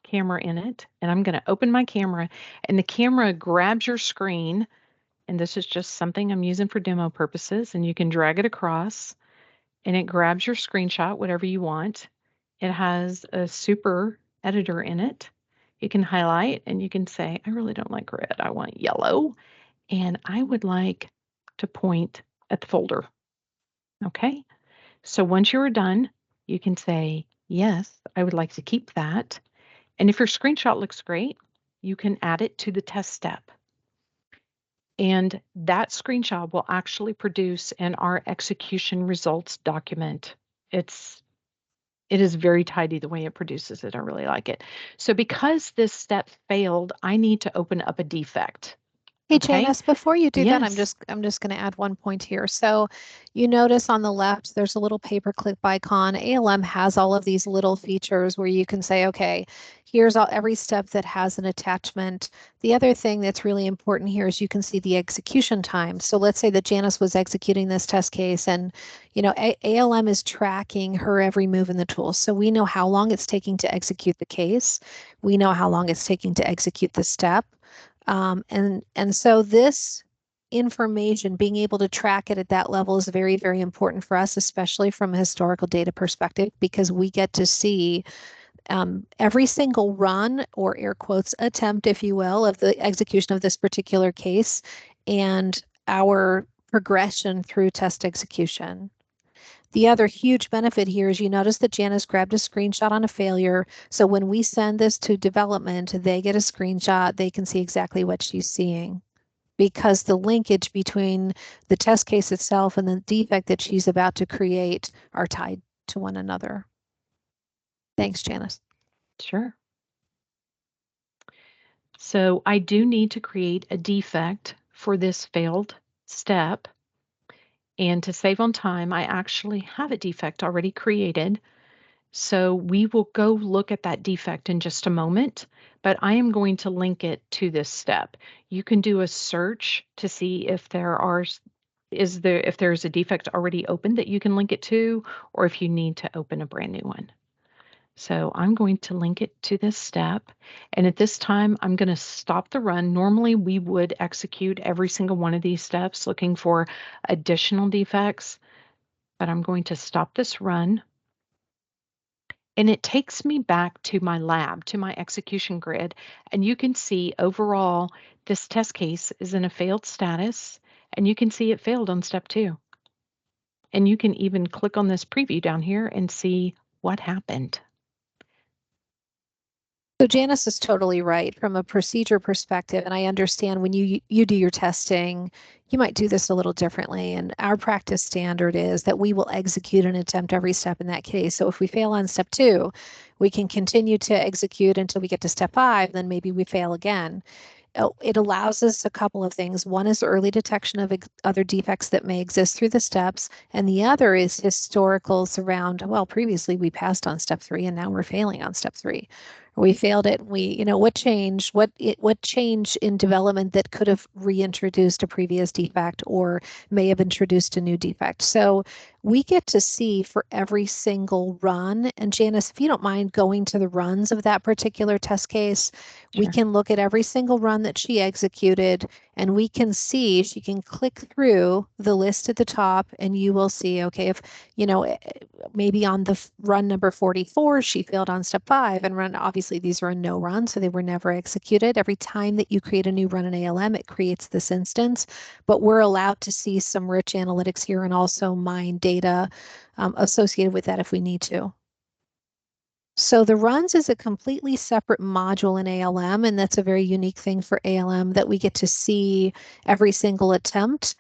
G: camera in it, and I'm going to open my camera, and the camera grabs your screen. And this is just something I'm using for demo purposes, and you can drag it across and it grabs your screenshot, whatever you want. It has a super editor in it. You can highlight and you can say, I really don't like red, I want yellow. And I would like to point at the folder. Okay, so once you're done, you can say, yes, I would like to keep that. And if your screenshot looks great, you can add it to the test step. And that screenshot will actually produce in our execution results document. It's It is very tidy the way it produces it. I really like it. So because this step failed, I need to open up a defect.
E: Hey,
G: Okay.
E: Janice, before you do that, I'm
G: Yes.
E: just going to add one point here. So you notice on the left, there's a little paperclip icon. ALM has all of these little features where you can say, okay, here's every step that has an attachment. The other thing that's really important here is you can see the execution time. So let's say that Janice was executing this test case and, you know, ALM is tracking her every move in the tool. So we know how long it's taking to execute the case. We know how long it's taking to execute the step. And so this information, being able to track it at that level is very, very important for us, especially from a historical data perspective, because we get to see every single run or air quotes attempt, if you will, of the execution of this particular case and our progression through test execution. The other huge benefit here is you notice that Janice grabbed a screenshot on a failure. So when we send this to development, they get a screenshot. They can see exactly what she's seeing because the linkage between the test case itself and the defect that she's about to create are tied to one another. Thanks, Janice.
G: Sure. So I do need to create a defect for this failed step. And to save on time, I actually have a defect already created. So we will go look at that defect in just a moment, but I am going to link it to this step. You can do a search to see if if there's a defect already open that you can link it to, or if you need to open a brand new one. So I'm going to link it to this step. And at this time, I'm going to stop the run. Normally, we would execute every single one of these steps looking for additional defects, but I'm going to stop this run. And it takes me back to my lab, to my execution grid. And you can see overall, this test case is in a failed status. And you can see it failed on step 2. And you can even click on this preview down here and see what happened.
E: So Janice is totally right from a procedure perspective, and I understand when you do your testing, you might do this a little differently. And our practice standard is that we will execute and attempt every step in that case. So if we fail on step 2, we can continue to execute until we get to step 5, then maybe we fail again. It allows us a couple of things. One is early detection of other defects that may exist through the steps, and the other is historicals around, well, previously we passed on step 3 and now we're failing on step 3. We failed it. What changed? What changed in development that could have reintroduced a previous defect or may have introduced a new defect? So we get to see for every single run. And Janice, if you don't mind going to the runs of that particular test case, we
G: Sure.
E: can look at every single run that she executed, and we can see, she can click through the list at the top, and you will see, okay, if, maybe on the run number 44, she failed on step 5 and run, obviously these were a no run, so they were never executed. Every time that you create a new run in ALM, it creates this instance, but we're allowed to see some rich analytics here and also mine data associated with that if we need to. So the runs is a completely separate module in ALM, and that's a very unique thing for ALM that we get to see every single attempt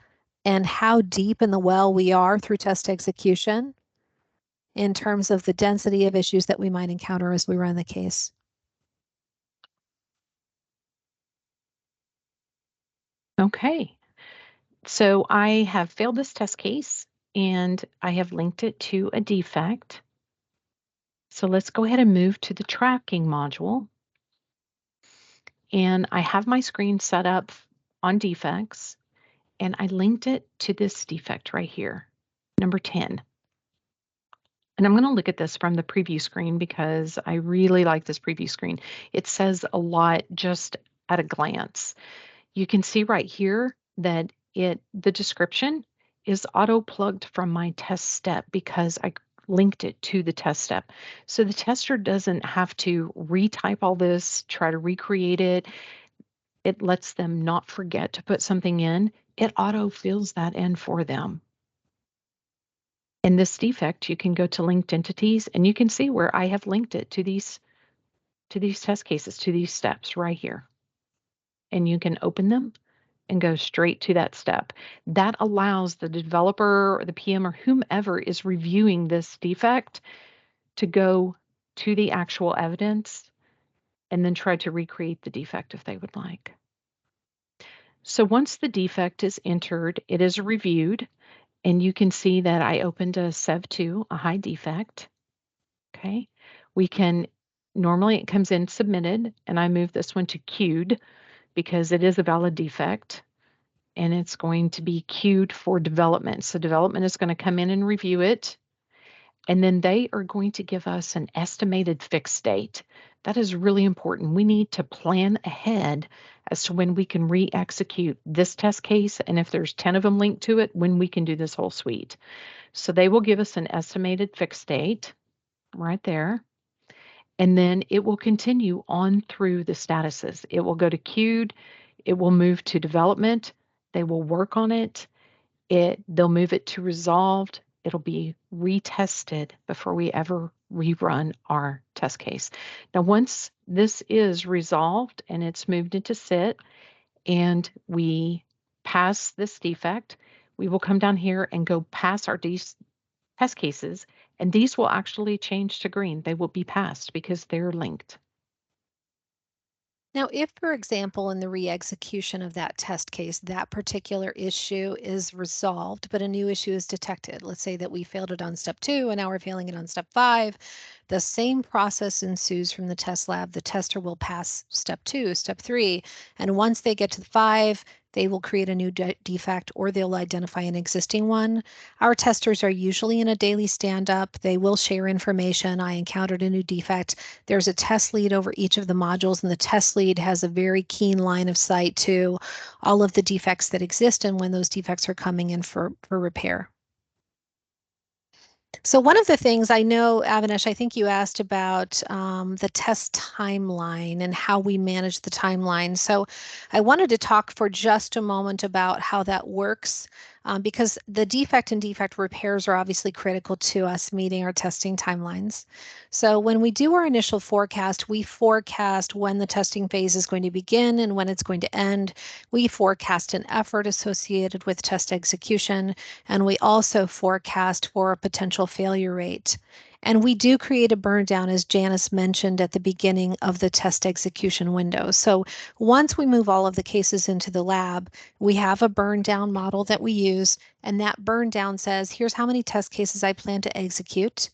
E: and how deep in the well we are through test execution in terms of the density of issues that we might encounter as we run the case.
G: Okay. So I have failed this test case and I have linked it to a defect. So let's go ahead and move to the tracking module. And I have my screen set up on defects, and I linked it to this defect right here, number 10. And I'm going to look at this from the preview screen because I really like this preview screen. It says a lot just at a glance. You can see right here that the description is auto-plugged from my test step because I linked it to the test step. So the tester doesn't have to retype all this, try to recreate it. It lets them not forget to put something in. It auto-fills that in for them. In this defect, you can go to linked entities and you can see where I have linked it to these test cases, to these steps right here. And you can open them and go straight to that step. That allows the developer or the PM or whomever is reviewing this defect to go to the actual evidence and then try to recreate the defect if they would like. So once the defect is entered, it is reviewed, and you can see that I opened a SEV2, a high defect. Okay, we can, normally it comes in submitted, and I move this one to queued because it is a valid defect, and it's going to be queued for development. So development is going to come in and review it, and then they are going to give us an estimated fix date. That is really important. We need to plan ahead as to when we can re-execute this test case, and if there's 10 of them linked to it, when we can do this whole suite. So they will give us an estimated fix date right there. And then it will continue on through the statuses. It will go to queued, it will move to development, they will work on it, they'll move it to resolved, it'll be retested before we ever rerun our test case. Now, once this is resolved and it's moved into SIT and we pass this defect, we will come down here and go pass our test cases, and these will actually change to green. They will be passed because they're linked.
E: Now, if, for example, in the re-execution of that test case, that particular issue is resolved, but a new issue is detected, let's say that we failed it on step 2 and now we're failing it on step 5, the same process ensues from the test lab. The tester will pass step 2, step 3, and once they get to the 5, they will create a new defect or they'll identify an existing one. Our testers are usually in a daily stand-up. They will share information. I encountered a new defect. There's a test lead over each of the modules, and the test lead has a very keen line of sight to all of the defects that exist and when those defects are coming in for repair. So one of the things I know, Avinash, I think you asked about the test timeline and how we manage the timeline. So I wanted to talk for just a moment about how that works, because the defect and defect repairs are obviously critical to us meeting our testing timelines. So when we do our initial forecast, we forecast when the testing phase is going to begin and when it's going to end. We forecast an effort associated with test execution, and we also forecast for a potential failure rate. And we do create a burn down, as Janice mentioned at the beginning of the test execution window. So once we move all of the cases into the lab, we have a burn down model that we use, and that burn down says, here's how many test cases I plan to execute.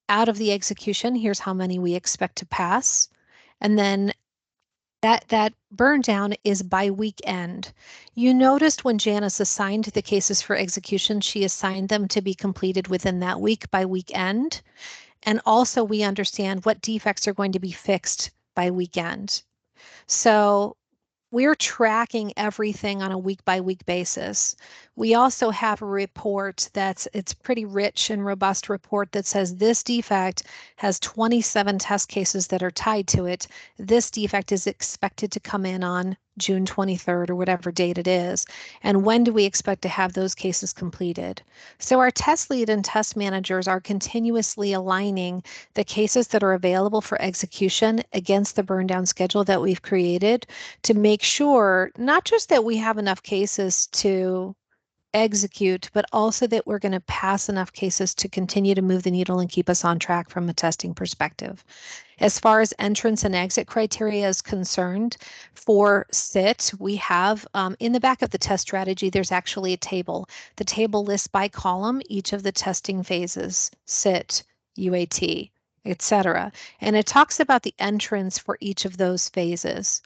E: Out of the execution, here's how many we expect to pass. And then that burn down is by week end. You noticed when Janice assigned the cases for execution, she assigned them to be completed within that week by week end. And also we understand what defects are going to be fixed by weekend. So we're tracking everything on a week by week basis. We also have a report it's pretty rich and robust report that says this defect has 27 test cases that are tied to it. This defect is expected to come in on June 23rd or whatever date it is. And when do we expect to have those cases completed? So our test lead and test managers are continuously aligning the cases that are available for execution against the burn down schedule that we've created to make sure not just that we have enough cases to execute, but also that we're going to pass enough cases to continue to move the needle and keep us on track from a testing perspective. As far as entrance and exit criteria is concerned, for SIT, we have in the back of the test strategy, there's actually a table. The table lists by column each of the testing phases, SIT, UAT, etc. And it talks about the entrance for each of those phases.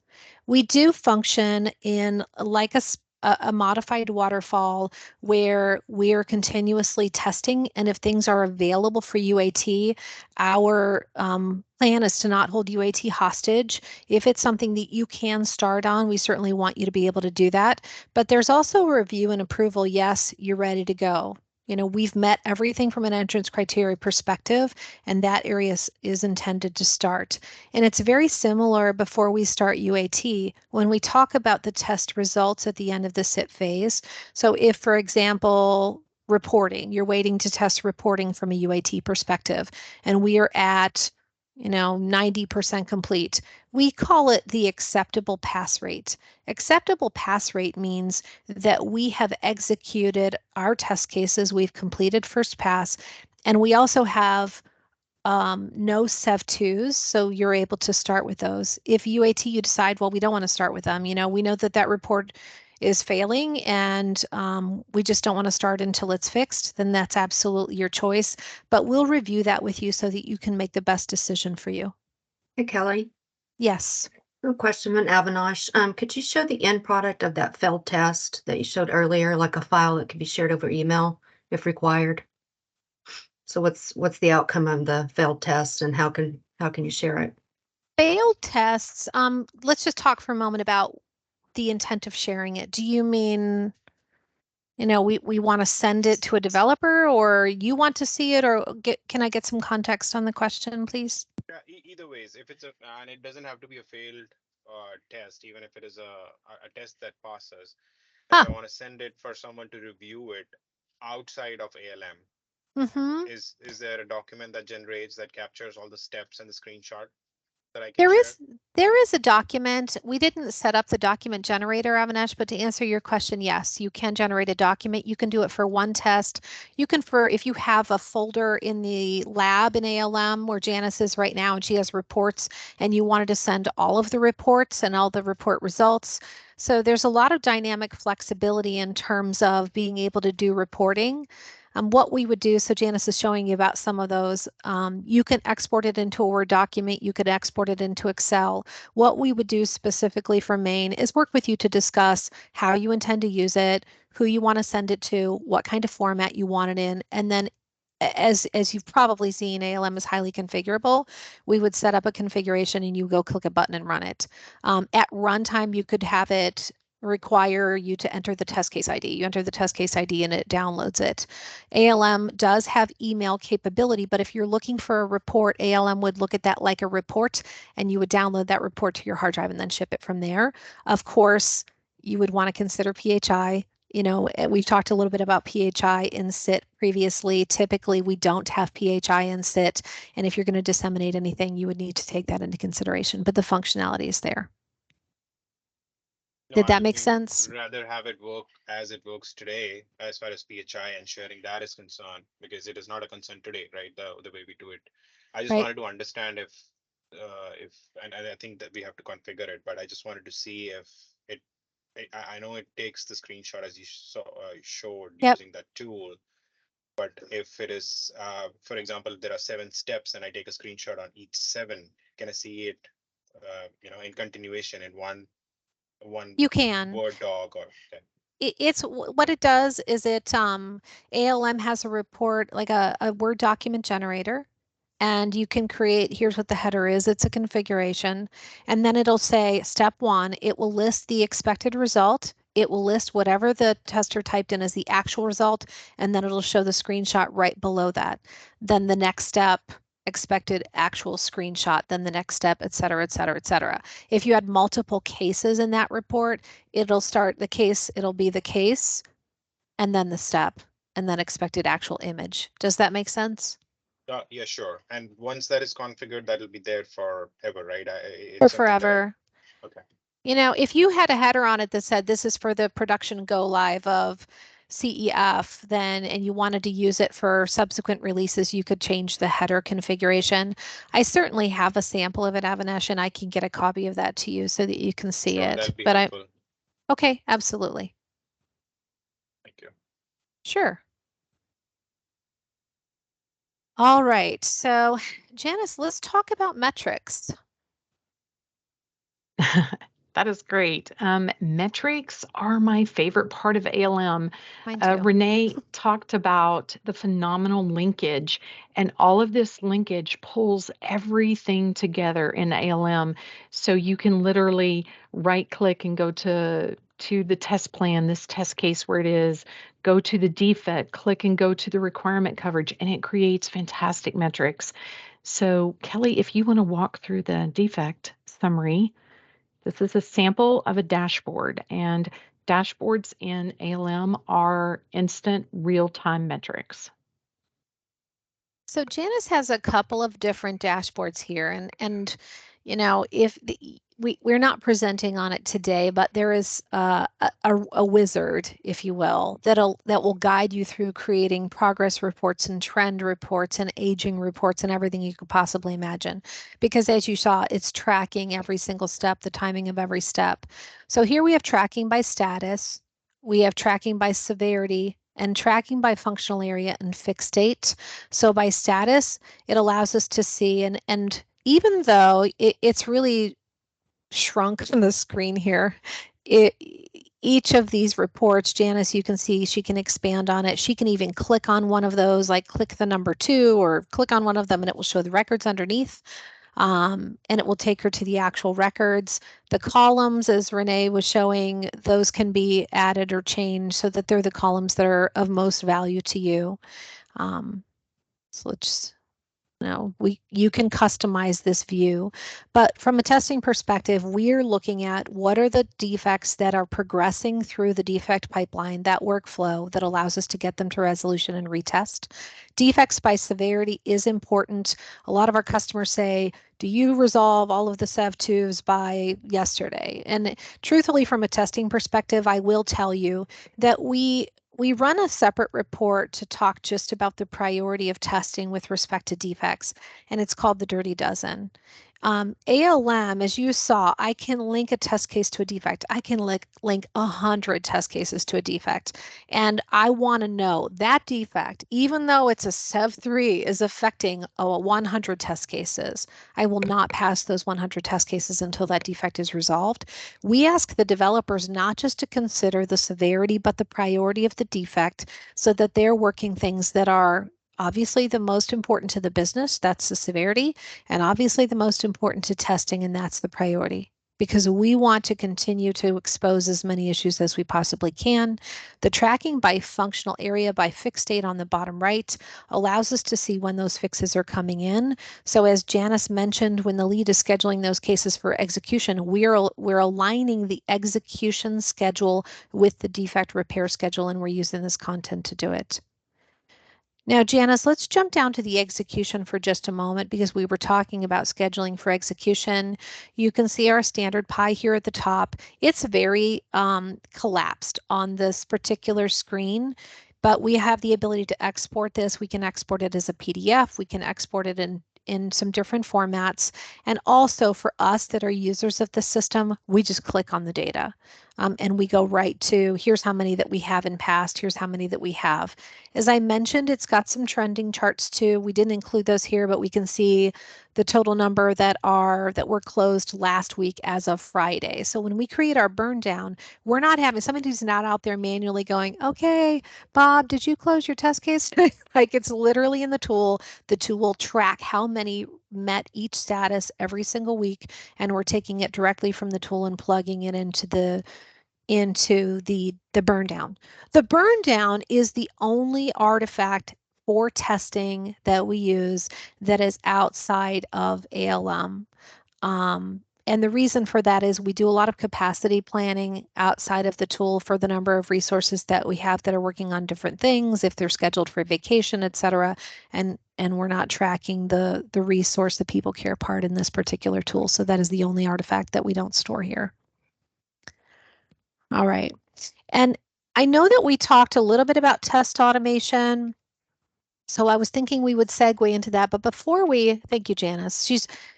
E: We do function in like a modified waterfall where we're continuously testing, and if things are available for UAT, our plan is to not hold UAT hostage. If it's something that you can start on, we certainly want you to be able to do that. But there's also a review and approval. Yes, you're ready to go. You know, we've met everything from an entrance criteria perspective, and that area is intended to start. And it's very similar before we start UAT when we talk about the test results at the end of the SIT phase. So if, for example, reporting, you're waiting to test reporting from a UAT perspective, and we are at 90% complete. We call it the acceptable pass rate. Acceptable pass rate means that we have executed our test cases, we've completed first pass, and we also have no SEV2s, so you're able to start with those. If UAT you decide, well, we don't want to start with them, we know that that report is failing and we just don't want to start until it's fixed, then that's absolutely your choice. But we'll review that with you so that you can make the best decision for you.
A: Hey, Kelly,
E: Yes.
A: a question on Avinash. Could you show the end product of that failed test that you showed earlier, like a file that could be shared over email if required? So what's the outcome of the failed test and how can you share it?
E: Failed tests, let's just talk for a moment about the intent of sharing it. Do you mean, we want to send it to a developer or you want to see it, or can I get some context on the question, please?
D: Yeah, either ways, if it's and it doesn't have to be a failed test, even if it is a test that passes, and I want to send it for someone to review it outside of ALM.
E: Mm-hmm.
D: Is there a document that generates that captures all the steps and the screenshot that I can
E: There
D: share?
E: there is a document. We didn't set up the document generator, Avinash, but to answer your question, yes, you can generate a document. You can do it for one test. You can if you have a folder in the lab in ALM where Janice is right now and she has reports and you wanted to send all of the reports and all the report results. So there's a lot of dynamic flexibility in terms of being able to do reporting. What we would do, so Janice is showing you about some of those. You can export it into a Word document. You could export it into Excel. What we would do specifically for Maine is work with you to discuss how you intend to use it, who you want to send it to, what kind of format you want it in, and then as you've probably seen, ALM is highly configurable. We would set up a configuration and you go click a button and run it. At runtime, you could have it require you to enter the test case ID. You enter the test case ID and it downloads it. ALM does have email capability, but if you're looking for a report, ALM would look at that like a report and you would download that report to your hard drive and then ship it from there. Of course, you would want to consider PHI. We've talked a little bit about PHI in SIT previously. Typically, we don't have PHI in SIT, and if you're going to disseminate anything, you would need to take that into consideration, but the functionality is there. Did that make sense?
D: Rather have it work as it works today, as far as PHI and sharing that is concerned, because it is not a concern today, right? The way we do it. I just
E: Right.
D: wanted to understand if, and I think that we have to configure it, but I just wanted to see if it. I know it takes the screenshot as you showed
E: Yep.
D: using that tool, but if it is, for example, there are 7 steps and I take a screenshot on each 7, can I see it, in continuation in one
E: You can.
D: Word doc or okay.
E: It's what it does is ALM has a report, like a Word document generator, and you can create, here's what the header is, it's a configuration, and then it'll say step 1, it will list the expected result, it will list whatever the tester typed in as the actual result, and then it'll show the screenshot right below that. Then the next step, expected actual screenshot, then the next step, et cetera, et cetera, et cetera. If you had multiple cases in that report, it'll start the case, it'll be the case, and then the step, and then expected actual image. Does that make sense?
D: Yeah, sure. And once that is configured, that'll be there forever, right?
E: For
D: It's something that
E: forever.
D: okay.
E: If you had a header on it that said this is for the production go live of CEF, then and you wanted to use it for subsequent releases, you could change the header configuration. I certainly have a sample of it, Avinash, and I can get a copy of that to you so that you can see
D: Sure,
E: it.
D: that'd be
E: But
D: helpful.
E: okay, absolutely.
D: Thank you.
E: Sure. All right, so Janice, let's talk about metrics.
G: That is great. Metrics are my favorite part of ALM.
E: Mine too.
G: Renee talked about the phenomenal linkage, and all of this linkage pulls everything together in ALM. So you can literally right click and go to the test plan, this test case where it is, go to the defect, click and go to the requirement coverage, and it creates fantastic metrics. So Kelly, if you want to walk through the defect summary, this is a sample of a dashboard, and dashboards in ALM are instant real-time metrics.
E: So Janice has a couple of different dashboards here, and if we're not presenting on it today, but there is a wizard, if you will, that will guide you through creating progress reports and trend reports and aging reports and everything you could possibly imagine. Because as you saw, it's tracking every single step, the timing of every step. So here we have tracking by status, we have tracking by severity, and tracking by functional area and fixed date. So by status, it allows us to see, and even though it's really shrunk on the screen here, each of these reports, Janice, you can see she can expand on it. She can even click on one of those, like click the number 2 or click on one of them and it will show the records underneath. And it will take her to the actual records. The columns, as Renee was showing, those can be added or changed so that they're the columns that are of most value to you. So let's you can customize this view, but from a testing perspective, we're looking at what are the defects that are progressing through the defect pipeline, that workflow that allows us to get them to resolution and retest. Defects by severity is important. A lot of our customers say, do you resolve all of the SEV2s by yesterday? And truthfully, from a testing perspective, I will tell you that we run a separate report to talk just about the priority of testing with respect to defects, and it's called the Dirty Dozen. ALM, as you saw, I can link a test case to a defect. I can link 100 test cases to a defect. And I want to know that defect, even though it's a SEV3, is affecting 100 test cases. I will not pass those 100 test cases until that defect is resolved. We ask the developers not just to consider the severity, but the priority of the defect so that they're working things that are obviously the most important to the business, that's the severity, and obviously the most important to testing, and that's the priority, because we want to continue to expose as many issues as we possibly can. The tracking by functional area by fixed date on the bottom right allows us to see when those fixes are coming in. So as Janice mentioned, when the lead is scheduling those cases for execution, we're aligning the execution schedule with the defect repair schedule, and we're using this content to do it. Now, Janice, let's jump down to the execution for just a moment because we were talking about scheduling for execution. You can see our standard pie here at the top. It's very collapsed on this particular screen, but we have the ability to export this. We can export it as a PDF. We can export it in some different formats. And also for us that are users of the system, we just click on the data and we go right to here's how many that we have in past, here's how many that we have. As I mentioned, it's got some trending charts too. We didn't include those here, but we can see the total number that were closed last week as of Friday. So when we create our burn down, we're not having somebody who's not out there manually going, okay, Bob, did you close your test case? Like it's literally in the tool. The tool will track how many met each status every single week, and we're taking it directly from the tool and plugging it into the burn down. The burn down is the only artifact for testing that we use that is outside of ALM. And the reason for that is we do a lot of capacity planning outside of the tool for the number of resources that we have that are working on different things, if they're scheduled for vacation, etc. And we're not tracking the resource, the people care part in this particular tool. So that is the only artifact that we don't store here. All right. And I know that we talked a little bit about test automation. So I was thinking we would segue into that, but before thank you, Janice.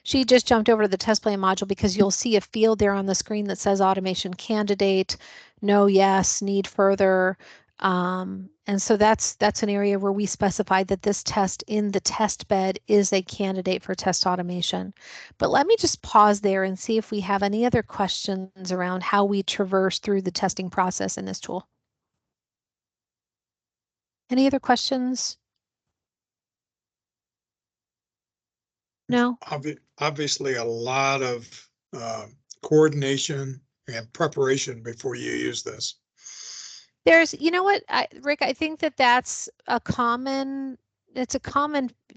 E: She just jumped over to the test plan module because you'll see a field there on the screen that says automation candidate, no, yes, need further. And so that's an area where we specified that this test in the test bed is a candidate for test automation. But let me just pause there and see if we have any other questions around how we traverse through the testing process in this tool. Any other questions? No?
B: Obviously, a lot of coordination and preparation before you use this.
E: There's, you know what, Rick, I think that's a common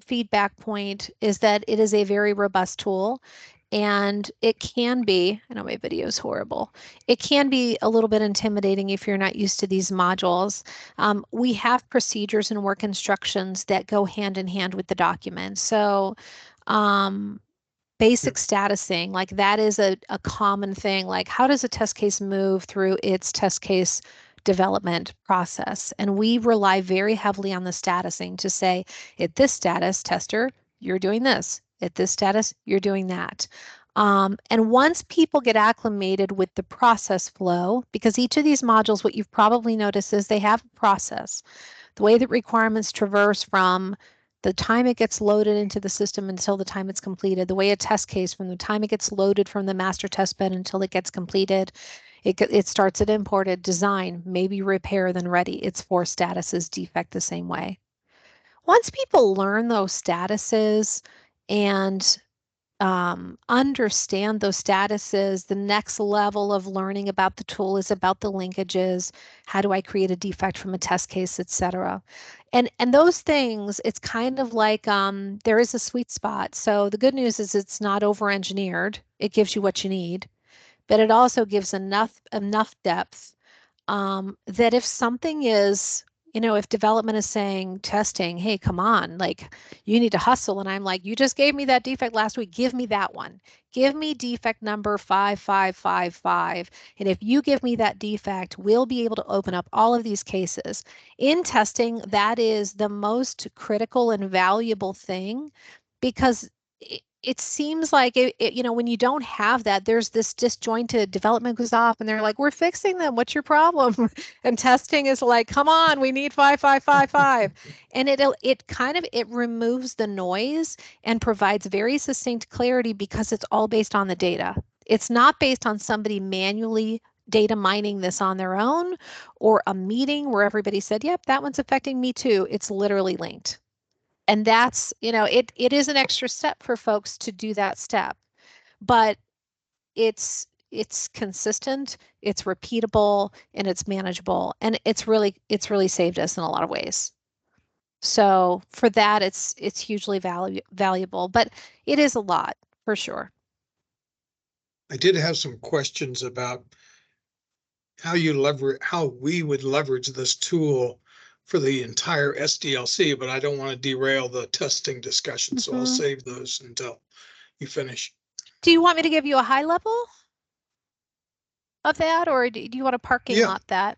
E: feedback point is that it is a very robust tool, and it can be, I know my video is horrible, it can be a little bit intimidating if you're not used to these modules. We have procedures and work instructions that go hand in hand with the document. So Basic statusing, like that is a common thing. Like, how does a test case move through its test case development process? And we rely very heavily on the statusing to say, at this status, tester, you're doing this. At this status, you're doing that. And once people get acclimated with the process flow, because each of these modules, what you've probably noticed is they have a process. The way that requirements traverse from the time it gets loaded into the system until the time it's completed, the way a test case from the time it gets loaded from the master test bed until it gets completed, it starts at imported, design, maybe repair, then ready. It's 4 statuses, defect the same way. Once people learn those statuses and understand those statuses, the next level of learning about the tool is about the linkages. How do I create a defect from a test case, etc. And those things, it's kind of like there is a sweet spot. So the good news is it's not over-engineered. It gives you what you need, but it also gives enough depth that if something is, if development is saying testing, hey, come on, like you need to hustle. And I'm like, you just gave me that defect last week. Give me that one. Give me defect number 5555. And if you give me that defect, we'll be able to open up all of these cases. In testing, that is the most critical and valuable thing because it seems like when you don't have that, there's this disjointed development goes off and they're like, we're fixing them. What's your problem? And testing is like, come on, we need 5555. And it removes the noise and provides very succinct clarity because it's all based on the data. It's not based on somebody manually data mining this on their own or a meeting where everybody said, yep, that one's affecting me too. It's literally linked. And that's, it is an extra step for folks to do that step, but it's consistent, it's repeatable, and it's manageable, and it's really saved us in a lot of ways. So for that, it's hugely valuable, but it is a lot for sure.
B: I did have some questions about how we would leverage this tool for the entire SDLC, but I don't want to derail the testing discussion, so I'll save those until you finish.
E: Do you want me to give you a high level of that, or do you want a parking lot that?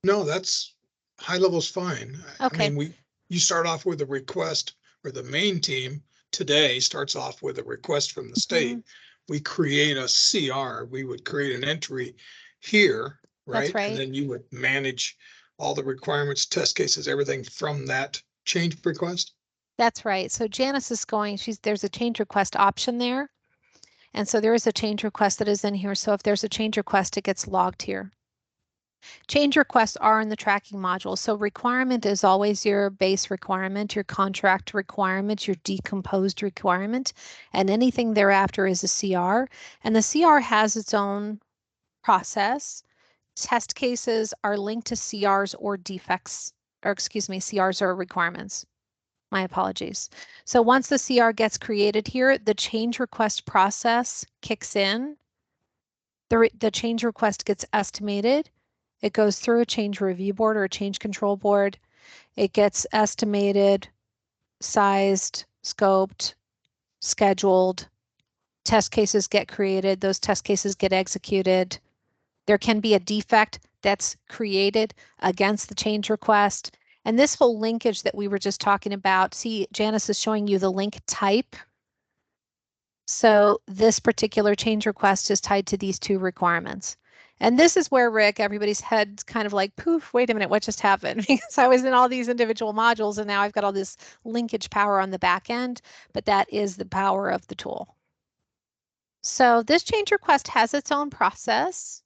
B: No, that's high level's fine.
E: Okay.
B: I mean, you start off with a request, or the main team today starts off with a request from the state. We create a CR. We would create an entry here, right?
E: That's right.
B: And then you would manage all the requirements, test cases, everything from that change request.
E: That's right. So Janice is there's a change request option there. And so there is a change request that is in here. So if there's a change request, it gets logged here. Change requests are in the tracking module. So requirement is always your base requirement, your contract requirement, your decomposed requirement, and anything thereafter is a CR. And the CR has its own process. Test cases are linked to CRs or defects, or excuse me, CRs or requirements. My apologies. So once the CR gets created here, the change request process kicks in. The change request gets estimated. It goes through a change review board or a change control board. It gets estimated, sized, scoped, scheduled. Test cases get created. Those test cases get executed. There can be a defect that's created against the change request. And this whole linkage that we were just talking about, see, Janice is showing you the link type. So this particular change request is tied to these 2 requirements. And this is where, Rick, everybody's head's kind of like, poof, wait a minute, what just happened? Because I was in all these individual modules and now I've got all this linkage power on the back end, but that is the power of the tool. So this change request has its own process.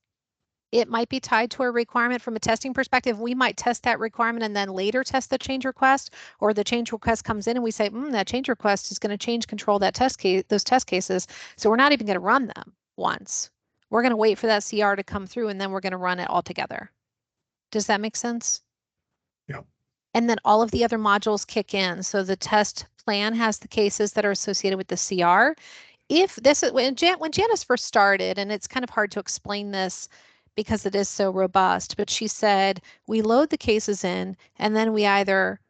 E: It might be tied to a requirement from a testing perspective. We might test that requirement and then later test the change request, or the change request comes in and we say, that change request is going to change control that test case, those test cases. So we're not even going to run them once. We're going to wait for that CR to come through and then we're going to run it all together. Does that make sense?
B: Yeah.
E: And then all of the other modules kick in. So the test plan has the cases that are associated with the CR. If this is when Janice first started, and it's kind of hard to explain this because it is so robust, but she said we load the cases in and then we either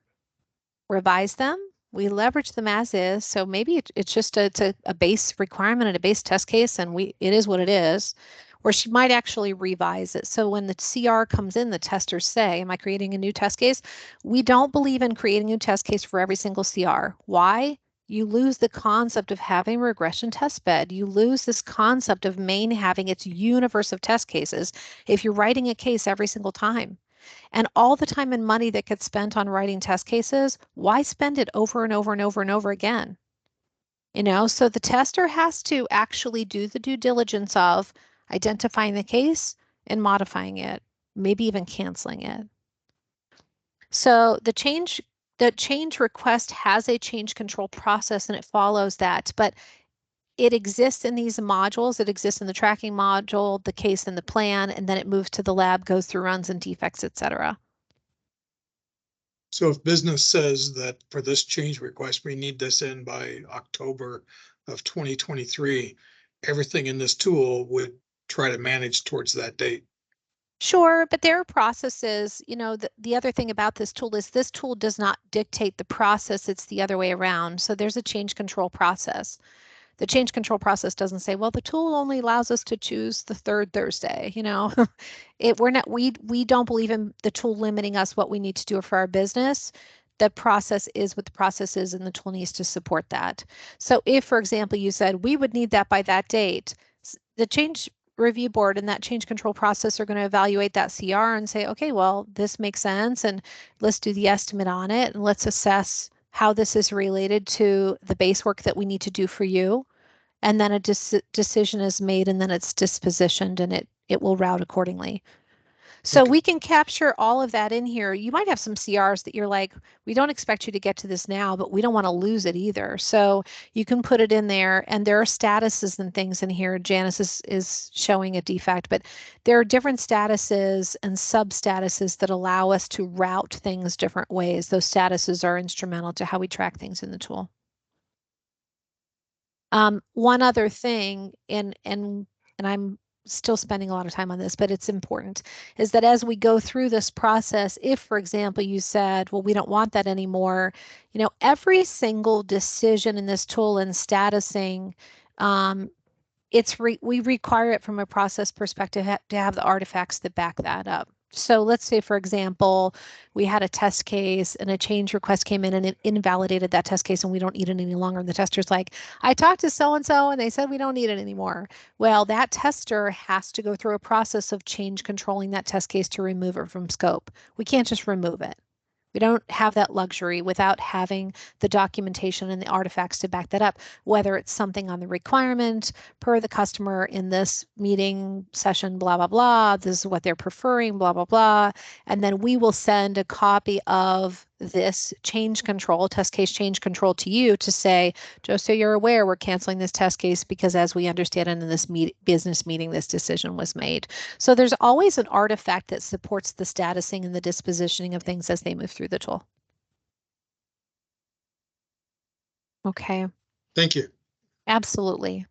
E: revise them We leverage them as is. So maybe it's just it's a base requirement and a base test case, and it is what it is. Or she might actually revise it. So when the CR comes in, the testers say, am I creating a new test case? We don't believe in creating a new test case for every single CR. Why? You lose the concept of having a regression test bed. You lose this concept of Maine having its universe of test cases if you're writing a case every single time. And all the time and money that gets spent on writing test cases, why spend it over and over and over and over again? So the tester has to actually do the due diligence of identifying the case and modifying it, maybe even canceling it. So the change request has a change control process and it follows that, but it exists in these modules. It exists in the tracking module, the case and the plan, and then it moves to the lab, goes through runs and defects, etc.
B: So if business says that for this change request, we need this in by October of 2023, everything in this tool would try to manage towards that date.
E: Sure, but there are processes, the other thing about this tool is this tool does not dictate the process, it's the other way around. So there's a change control process. The change control process doesn't say, well, the tool only allows us to choose the third Thursday, we don't believe in the tool limiting us what we need to do for our business. The process is what the process is, and the tool needs to support that. So if, for example, you said we would need that by that date, the change review board and that change control process are going to evaluate that CR and say, okay, well, this makes sense, and let's do the estimate on it, and let's assess how this is related to the base work that we need to do for you. And then a decision is made, and then it's dispositioned, and it will route accordingly. So
B: Okay.
E: we can capture all of that in here. You might have some CRs that you're like, we don't expect you to get to this now, but we don't want to lose it either. So you can put it in there, and there are statuses and things in here. Janice is showing a defect, but there are different statuses and sub statuses that allow us to route things different ways. Those statuses are instrumental to how we track things in the tool. One other thing, and I'm still spending a lot of time on this, but it's important, is that as we go through this process, if, for example, you said, well, we don't want that anymore, every single decision in this tool and statusing, we require it from a process perspective to have the artifacts that back that up. So let's say, for example, we had a test case and a change request came in and it invalidated that test case and we don't need it any longer. And the tester's like, I talked to so-and-so and they said we don't need it anymore. Well, that tester has to go through a process of change controlling that test case to remove it from scope. We can't just remove it. We don't have that luxury without having the documentation and the artifacts to back that up, whether it's something on the requirement per the customer in this meeting session, blah, blah, blah. This is what they're preferring, blah, blah, blah. And then we will send a copy of this change control, test case change control to you to say, just so you're aware, we're canceling this test case because as we understand it in this business meeting, this decision was made. So there's always an artifact that supports the statusing and the dispositioning of things as they move through the tool. Okay.
B: Thank you.
E: Absolutely.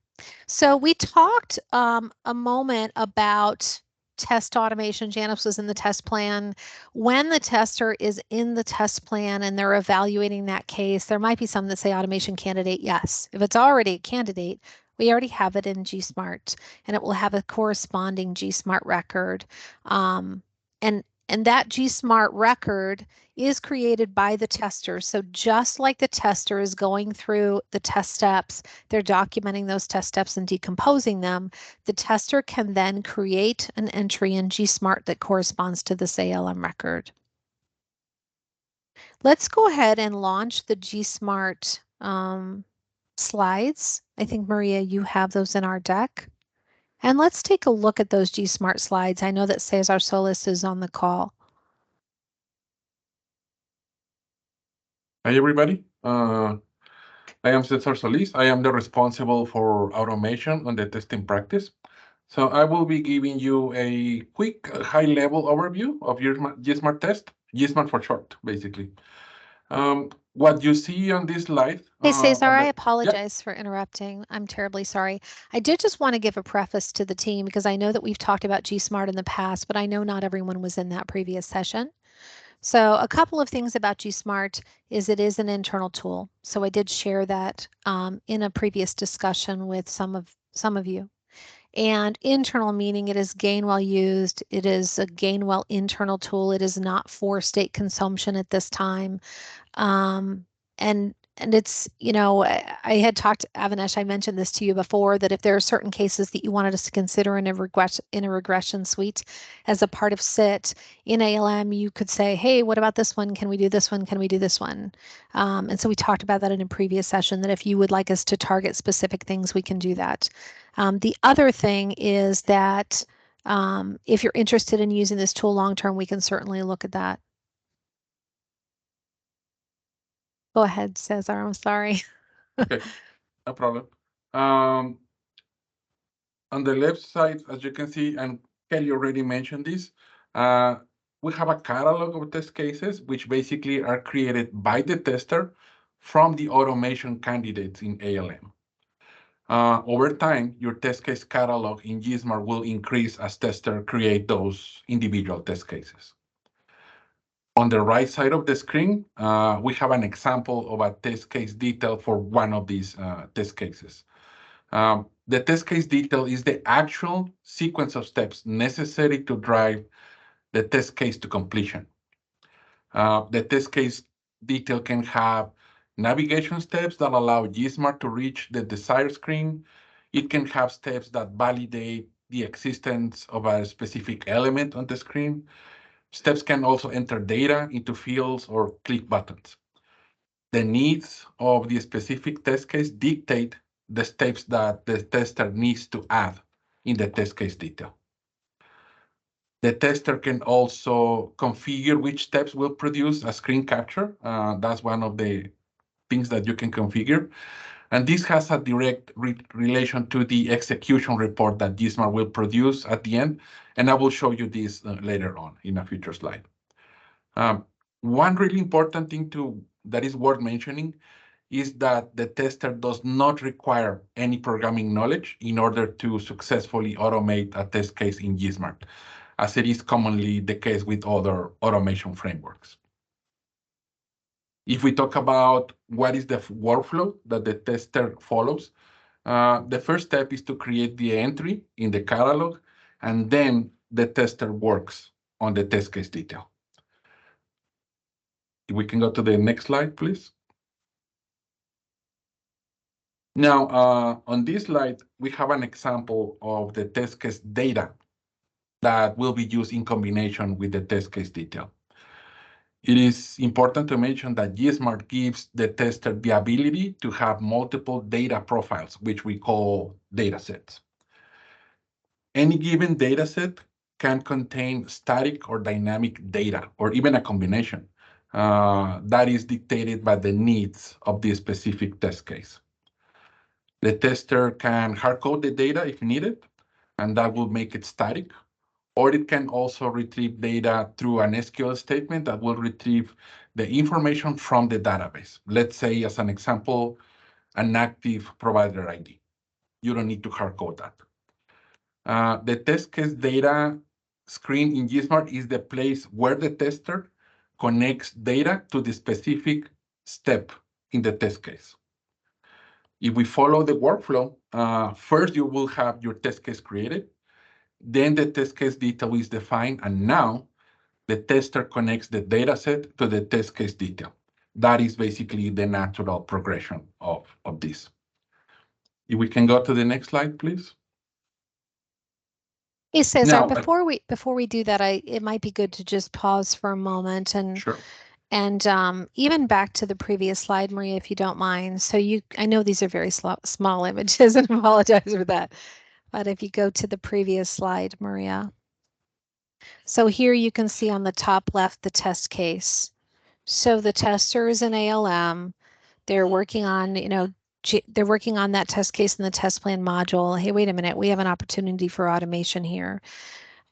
E: So we talked a moment about test automation. Janice was in the test plan. When the tester is in the test plan and they're evaluating that case, there might be some that say automation candidate, yes. If it's already a candidate, we already have it in GSmart and it will have a corresponding GSmart record. And that GSmart record is created by the tester. So just like the tester is going through the test steps, they're documenting those test steps and decomposing them, the tester can then create an entry in GSmart that corresponds to this ALM record. Let's go ahead and launch the GSmart slides. I think, Maria, you have those in our deck. And let's take a look at those GSmart slides. I know that Cesar Solis is on the call.
H: Hi, everybody. I am Cesar Solis. I am the responsible for automation on the testing practice. So I will be giving you a quick high-level overview of your GSmart test, GSmart for short, basically. What you see on this slide.
E: Hey, Cesar, I apologize for interrupting. I'm terribly sorry. I did just want to give a preface to the team because I know that we've talked about GSmart in the past, but I know not everyone was in that previous session. So a couple of things about GSmart is it is an internal tool. So I did share that in a previous discussion with some of you. And internal meaning it is Gainwell used. It is a Gainwell internal tool. It is not for state consumption at this time. And it's, you know, I had talked, Avanesh, I mentioned this to you before, that if there are certain cases that you wanted us to consider in a regression suite as a part of SIT in ALM, you could say, hey, what about this one? Can we do this one? Can we do this one? And so we talked about that in a previous session, that if you would like us to target specific things, we can do that. The other thing is that if you're interested in using this tool long-term, we can certainly look at that. Go ahead, Cesar. I'm sorry.
H: Okay, no problem. On the left side, as you can see, and Kelly already mentioned this, we have a catalog of test cases, which basically are created by the tester from the automation candidates in ALM. Over time, your test case catalog in GSmart will increase as testers create those individual test cases. On the right side of the screen, we have an example of a test case detail for one of these test cases. The test case detail is the actual sequence of steps necessary to drive the test case to completion. The test case detail can have navigation steps that allow GSmart to reach the desired screen. It can have steps that validate the existence of a specific element on the screen. Steps can also enter data into fields or click buttons. The needs of the specific test case dictate the steps that the tester needs to add in the test case detail. The tester can also configure which steps will produce a screen capture. That's one of the things that you can configure. And this has a direct relation to the execution report that GSmart will produce at the end. And I will show you this later on in a future slide. One really important thing that is worth mentioning is that the tester does not require any programming knowledge in order to successfully automate a test case in GSmart, as it is commonly the case with other automation frameworks. If we talk about what is the workflow that the tester follows, the first step is to create the entry in the catalog, and then the tester works on the test case detail. If we can go to the next slide, please. Now, on this slide, we have an example of the test case data that will be used in combination with the test case detail. It is important to mention that GSmart gives the tester the ability to have multiple data profiles, which we call datasets. Any given dataset can contain static or dynamic data, or even a combination that is dictated by the needs of the specific test case. The tester can hardcode the data if needed, and that will make it static. Or it can also retrieve data through an SQL statement that will retrieve the information from the database. Let's say, as an example, an active provider ID. You don't need to hardcode that. The test case data screen in GSmart is the place where the tester connects data to the specific step in the test case. If we follow the workflow, first you will have your test case created, then the test case detail is defined, and now the tester connects the dataset to the test case detail. That is basically the natural progression of this. If we can go to the next slide, please.
E: Hey, Cesar,
H: Now,
E: before we do that, it might be good to just pause for a moment and
H: sure.
E: And even back to the previous slide, Maria, if you don't mind. So I know these are very small images and apologize for that. But if you go to the previous slide, Maria. So here you can see on the top left, the test case. So the tester is in ALM. They're working on, they're working on that test case in the test plan module. Hey, wait a minute, we have an opportunity for automation here.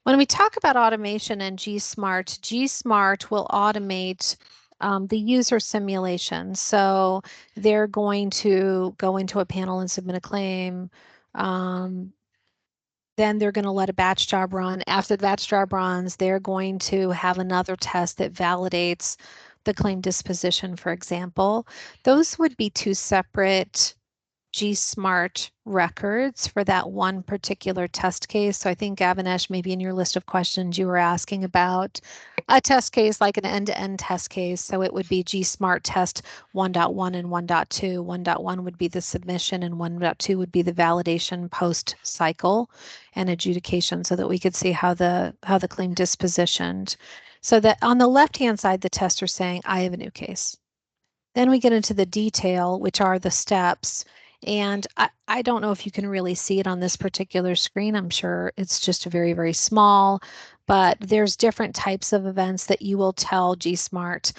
E: When we talk about automation and GSmart will automate the user simulation. So they're going to go into a panel and submit a claim. then they're going to let a batch job run. After the batch job runs, they're going to have another test that validates the claim disposition, for example. Those would be two separate GSmart records for that one particular test case. So I think, Avinash, maybe in your list of questions, you were asking about a test case like an end-to-end test case. So it would be GSmart test 1.1 and 1.2. 1.1 would be the submission and 1.2 would be the validation post cycle and adjudication, so that we could see how the claim dispositioned. So that on the left-hand side, the tester saying, I have a new case. Then we get into the detail, which are the steps. And I don't know if you can really see it on this particular screen. I'm sure it's just very, very small, but there's different types of events that you will tell GSmart.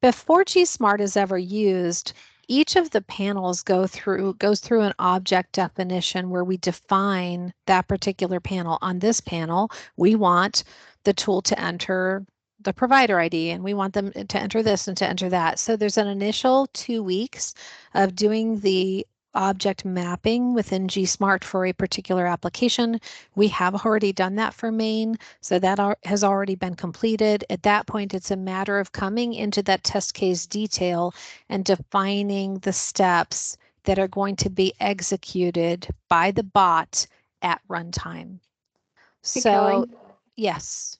E: Before GSmart is ever used, each of the panels goes through an object definition where we define that particular panel. On this panel, we want the tool to enter the provider ID, and we want them to enter this and to enter that. So there's an initial 2 weeks of doing the object mapping within GSmart for a particular application. We have already done that for Maine, so that has already been completed. At that point, it's a matter of coming into that test case detail and defining the steps that are going to be executed by the bot at runtime.
A: Hey,
E: So,
A: Kelly.
E: yes.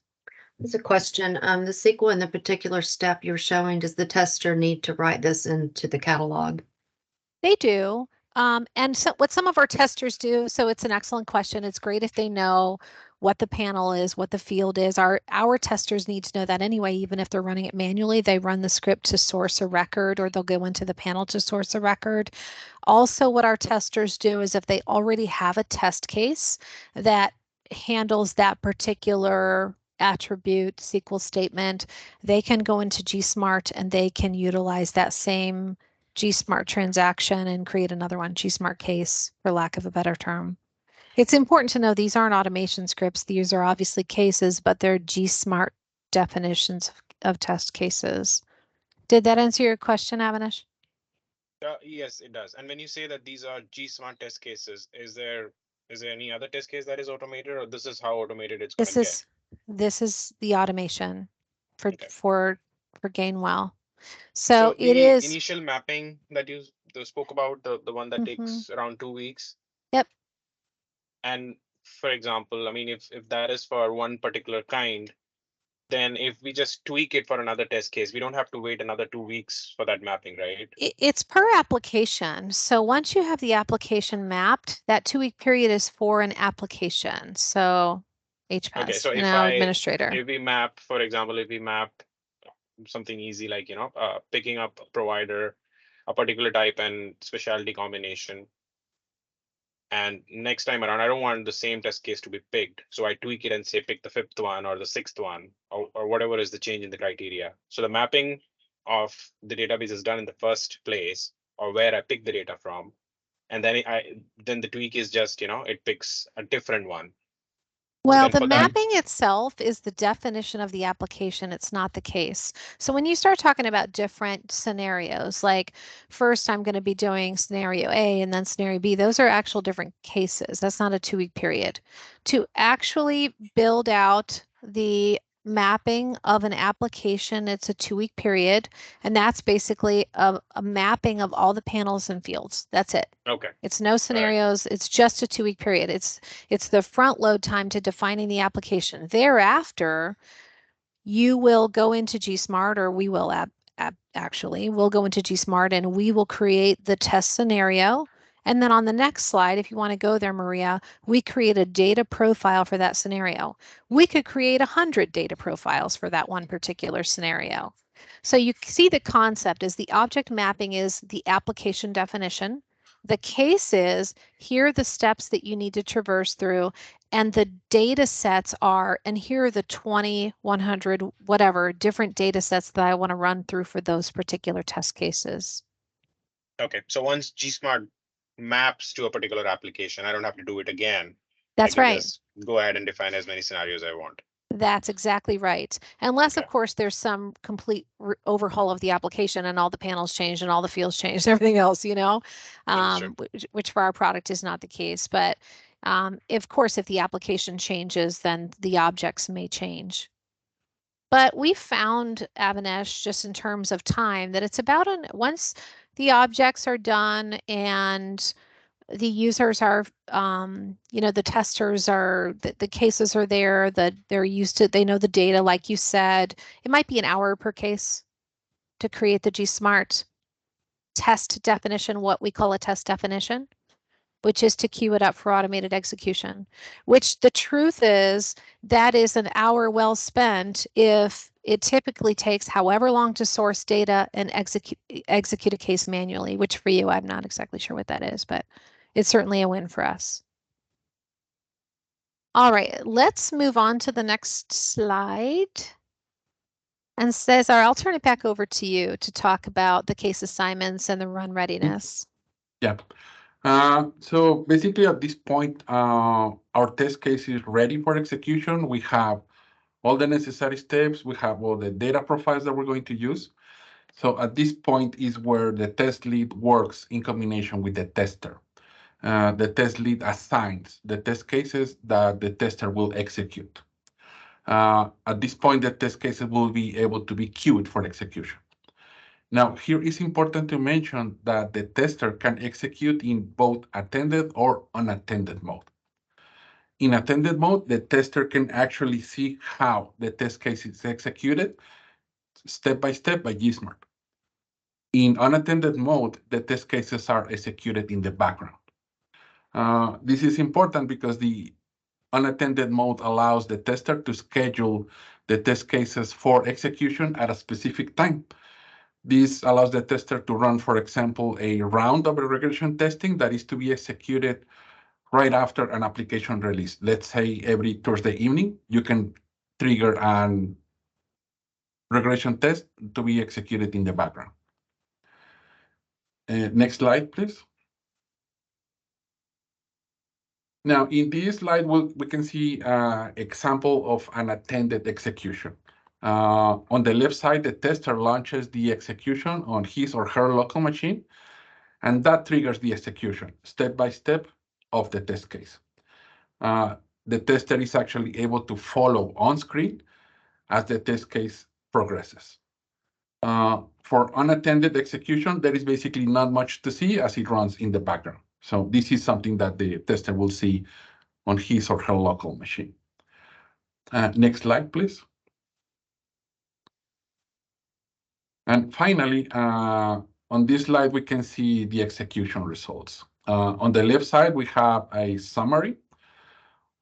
A: There's a question. The SQL in the particular step you're showing, does the tester need to write this into the catalog?
E: They do. And so what some of our testers do, so it's an excellent question. It's great if they know what the panel is, what the field is. Our testers need to know that anyway, even if they're running it manually. They run the script to source a record, or they'll go into the panel to source a record. Also, what our testers do is if they already have a test case that handles that particular attribute SQL statement, they can go into GSmart and they can utilize that same GSmart transaction and create another one, GSmart case, for lack of a better term. It's important to know these aren't automation scripts. These are obviously cases, but they're GSmart definitions of test cases. Did that answer your question, Avinash?
D: Yes, it does. And when you say that these are GSmart test cases, is there any other test case that is automated, or this is how automated it's going to get?
E: This is the automation for
D: Okay.
E: for Gainwell.
D: So
E: it
D: the
E: is.
D: initial mapping that you spoke about, the one that
E: Mhm.
D: takes around 2 weeks.
E: Yep.
D: And for example, I mean, if that is for one particular kind, then if we just tweak it for another test case, we don't have to wait another 2 weeks for that mapping, right?
E: It's per application. So once you have the application mapped, that 2-week period is for an application. So HPAS,
D: Okay, so
E: administrator.
D: if we map, for example, if we map something easy like, picking up a provider, a particular type and specialty combination. And next time around, I don't want the same test case to be picked. So I tweak it and say, pick the 5th one or the 6th one, or whatever is the change in the criteria. So the mapping of the database is done in the first place, or where I pick the data from. And then then the tweak is just, it picks a different one.
E: Well, the mapping itself is the definition of the application. It's not the case. So when you start talking about different scenarios, like first I'm going to be doing scenario A and then scenario B, those are actual different cases. That's not a 2-week period. To actually build out the mapping of an application, it's a 2-week period, and that's basically a mapping of all the panels and fields. That's it.
D: Okay.
E: It's no scenarios. It's just a 2-week period. It's the front load time to defining the application. Thereafter, you will go into GSmart, or we will actually, we'll go into GSmart and we will create the test scenario. And then on the next slide, if you want to go there, Maria, we create a data profile for that scenario. We could create 100 data profiles for that one particular scenario. So you see the concept is the object mapping is the application definition. The case is, here are the steps that you need to traverse through, and the data sets are, and here are the 20, 100, whatever, different data sets that I want to run through for those particular test cases.
D: Okay, so once GSmart maps to a particular application, I don't have to do it again.
E: That's right.
D: Just go ahead and define as many scenarios I want.
E: That's exactly right. Unless, of course, there's some complete overhaul of the application and all the panels changed and all the fields changed, everything else, which for our product is not the case. But Of course, if the application changes, then the objects may change. But we found, Avanesh, just in terms of time, that it's about once the objects are done and the users are, the testers are, the cases are there, that they're used to, they know the data, like you said, it might be an hour per case to create the GSmart test definition, what we call a test definition, which is to queue it up for automated execution, which the truth is that is an hour well spent if it typically takes however long to source data and execute a case manually, which for you, I'm not exactly sure what that is, but it's certainly a win for us. All right, let's move on to the next slide. And Cesar, I'll turn it back over to you to talk about the case assignments and the run readiness.
H: Yeah. So basically at this point, our test case is ready for execution. We have all the necessary steps. We have all the data profiles that we're going to use. So at this point is where the test lead works in combination with the tester. The test lead assigns the test cases that the tester will execute. At this point, the test cases will be able to be queued for execution. Now, here is important to mention that the tester can execute in both attended or unattended mode. In attended mode, the tester can actually see how the test case is executed step by GSmart. In unattended mode, the test cases are executed in the background. This is important because the unattended mode allows the tester to schedule the test cases for execution at a specific time. This allows the tester to run, for example, a round of regression testing that is to be executed right after an application release. Let's say every Thursday evening, you can trigger an regression test to be executed in the background. Next slide, please. Now, in this slide, we can see an example of an attended execution. On the left side, the tester launches the execution on his or her local machine, and that triggers the execution step by step of the test case. The tester is actually able to follow on screen as the test case progresses. For unattended execution, there is basically not much to see as it runs in the background. So this is something that the tester will see on his or her local machine. Next slide, please. And finally, on this slide, we can see the execution results. On the left side, we have a summary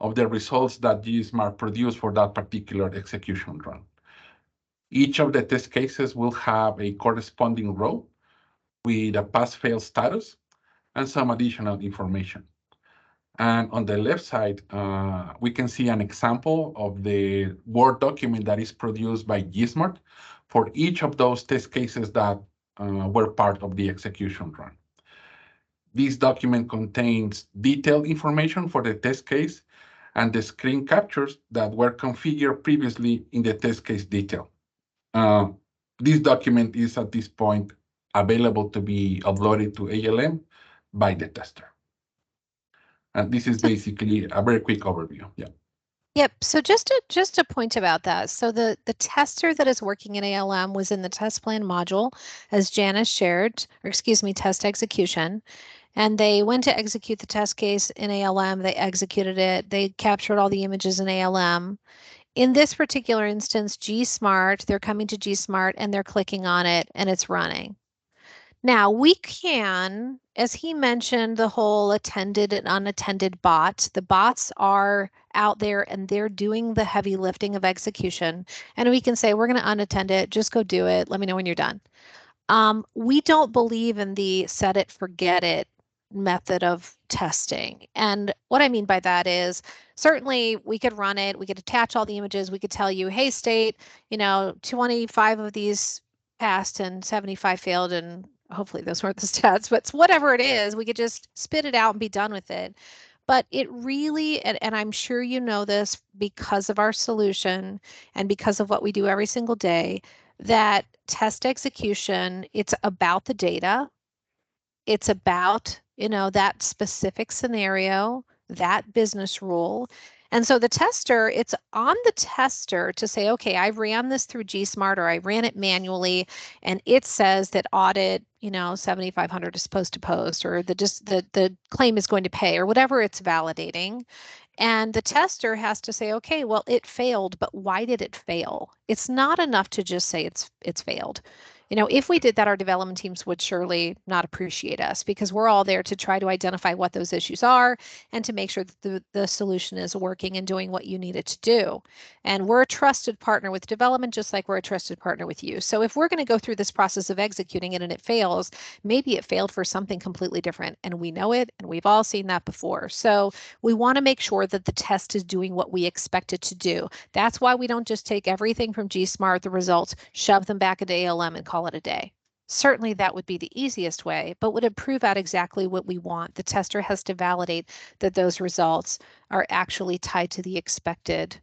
H: of the results that GSmart produced for that particular execution run. Each of the test cases will have a corresponding row with a pass-fail status and some additional information. And on the left side, we can see an example of the Word document that is produced by GSmart for each of those test cases that were part of the execution run. This document contains detailed information for the test case and the screen captures that were configured previously in the test case detail. This document is at this point available to be uploaded to ALM by the tester. And this is basically a very quick overview. Yeah.
E: Yep. So just a point about that. So the tester that is working in ALM was in the test plan module, as Janice shared, or excuse me, test execution. And they went to execute the test case in ALM. They executed it. They captured all the images in ALM. In this particular instance, GSmart, they're coming to GSmart and they're clicking on it and it's running. Now we can, as he mentioned, the whole attended and unattended bot. The bots are out there and they're doing the heavy lifting of execution. And we can say, we're going to unattend it. Just go do it. Let me know when you're done. We don't believe in the set it, forget it method of testing. And what I mean by that is certainly we could run it. We could attach all the images. We could tell you, hey, state, 25 of these passed and 75 failed, and hopefully those weren't the stats, but whatever it is, we could just spit it out and be done with it. But it really, and I'm sure you know this because of our solution and because of what we do every single day, that test execution, it's about the data. It's about, that specific scenario that business rule. And so the tester, it's on the tester to say, okay, I ran this through GSmart or I ran it manually, and it says that audit, 7,500 is supposed to post, or the claim is going to pay, or whatever it's validating. And the tester has to say, okay, well, it failed, but why did it fail? It's not enough to just say it's failed. If we did that, our development teams would surely not appreciate us, because we're all there to try to identify what those issues are and to make sure that the solution is working and doing what you need it to do. And we're a trusted partner with development, just like we're a trusted partner with you. So if we're going to go through this process of executing it and it fails, maybe it failed for something completely different, and we know it, and we've all seen that before. So we want to make sure that the test is doing what we expect it to do. That's why we don't just take everything from GSmart, the results, shove them back into ALM and call it a day. Certainly that would be the easiest way, but would it prove out exactly what we want? The tester has to validate that those results are actually tied to the expected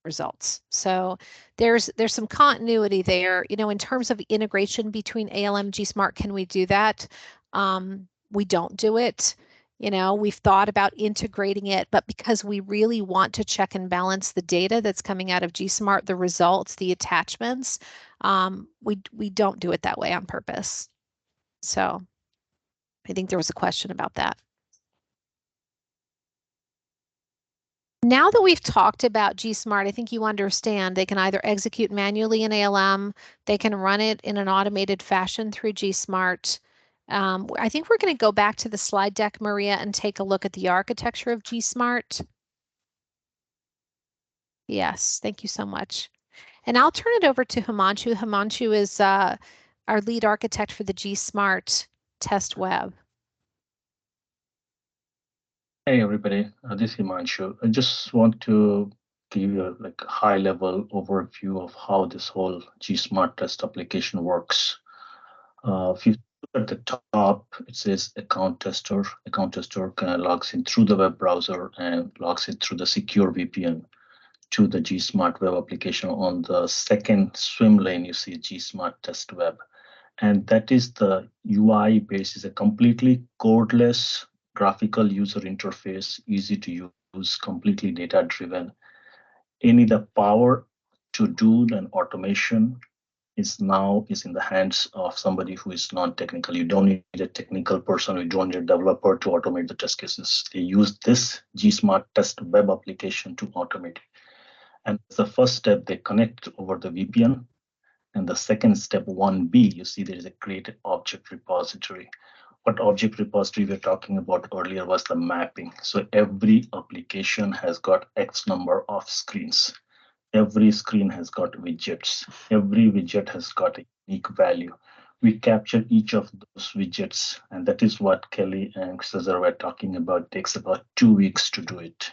E: results. So there's some continuity there. In terms of integration between ALM, GSmart, can we do that? We don't do it. We've thought about integrating it, but because we really want to check and balance the data that's coming out of GSmart, the results, the attachments, we don't do it that way on purpose. So I think there was a question about that. Now that we've talked about GSmart, I think you understand they can either execute manually in ALM, they can run it in an automated fashion through GSmart. I think we're going to go back to the slide deck, Maria, and take a look at the architecture of GSmart. Yes, thank you so much. And I'll turn it over to Himanshu. Himanshu is our lead architect for the GSmart test web.
I: Hey everybody, this is Himanshu. I just want to give you a high-level overview of how this whole GSmart test application works. If you look at the top, it says account tester. Account tester kind of logs in through the web browser and logs in through the secure VPN to the GSmart web application. On the second swim lane, you see GSmart test web. And that is the UI base, is a completely codeless graphical user interface, easy to use, completely data-driven. The power to do an automation is in the hands of somebody who is non-technical. You don't need a technical person, you don't need a developer to automate the test cases. They use this GSmart test web application to automate it. And the first step, they connect over the VPN. And the second step, 1B, you see there is a created object repository. What object repository we were talking about earlier was the mapping. So every application has got X number of screens. Every screen has got widgets. Every widget has got a unique value. We capture each of those widgets, and that is what Kelly and Cesar were talking about. It takes about 2 weeks to do it.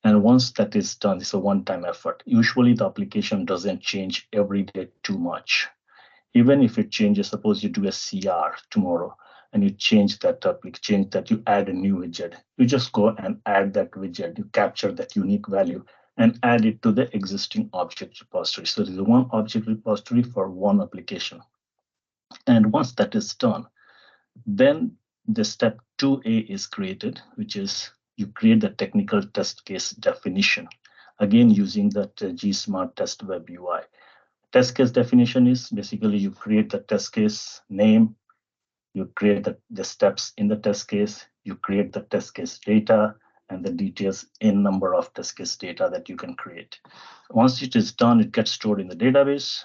I: And once that is done, it's a one-time effort. Usually the application doesn't change every day too much. Even if it changes, suppose you do a CR tomorrow and you change that you add a new widget. You just go and add that widget, you capture that unique value and add it to the existing object repository. So there's one object repository for one application. And once that is done, then the step 2A is created, which is you create the technical test case definition, again using that GSmart test web UI. Test case definition is basically you create the test case name, you create the steps in the test case, you create the test case data and the details in number of test case data that you can create. Once it is done, it gets stored in the database.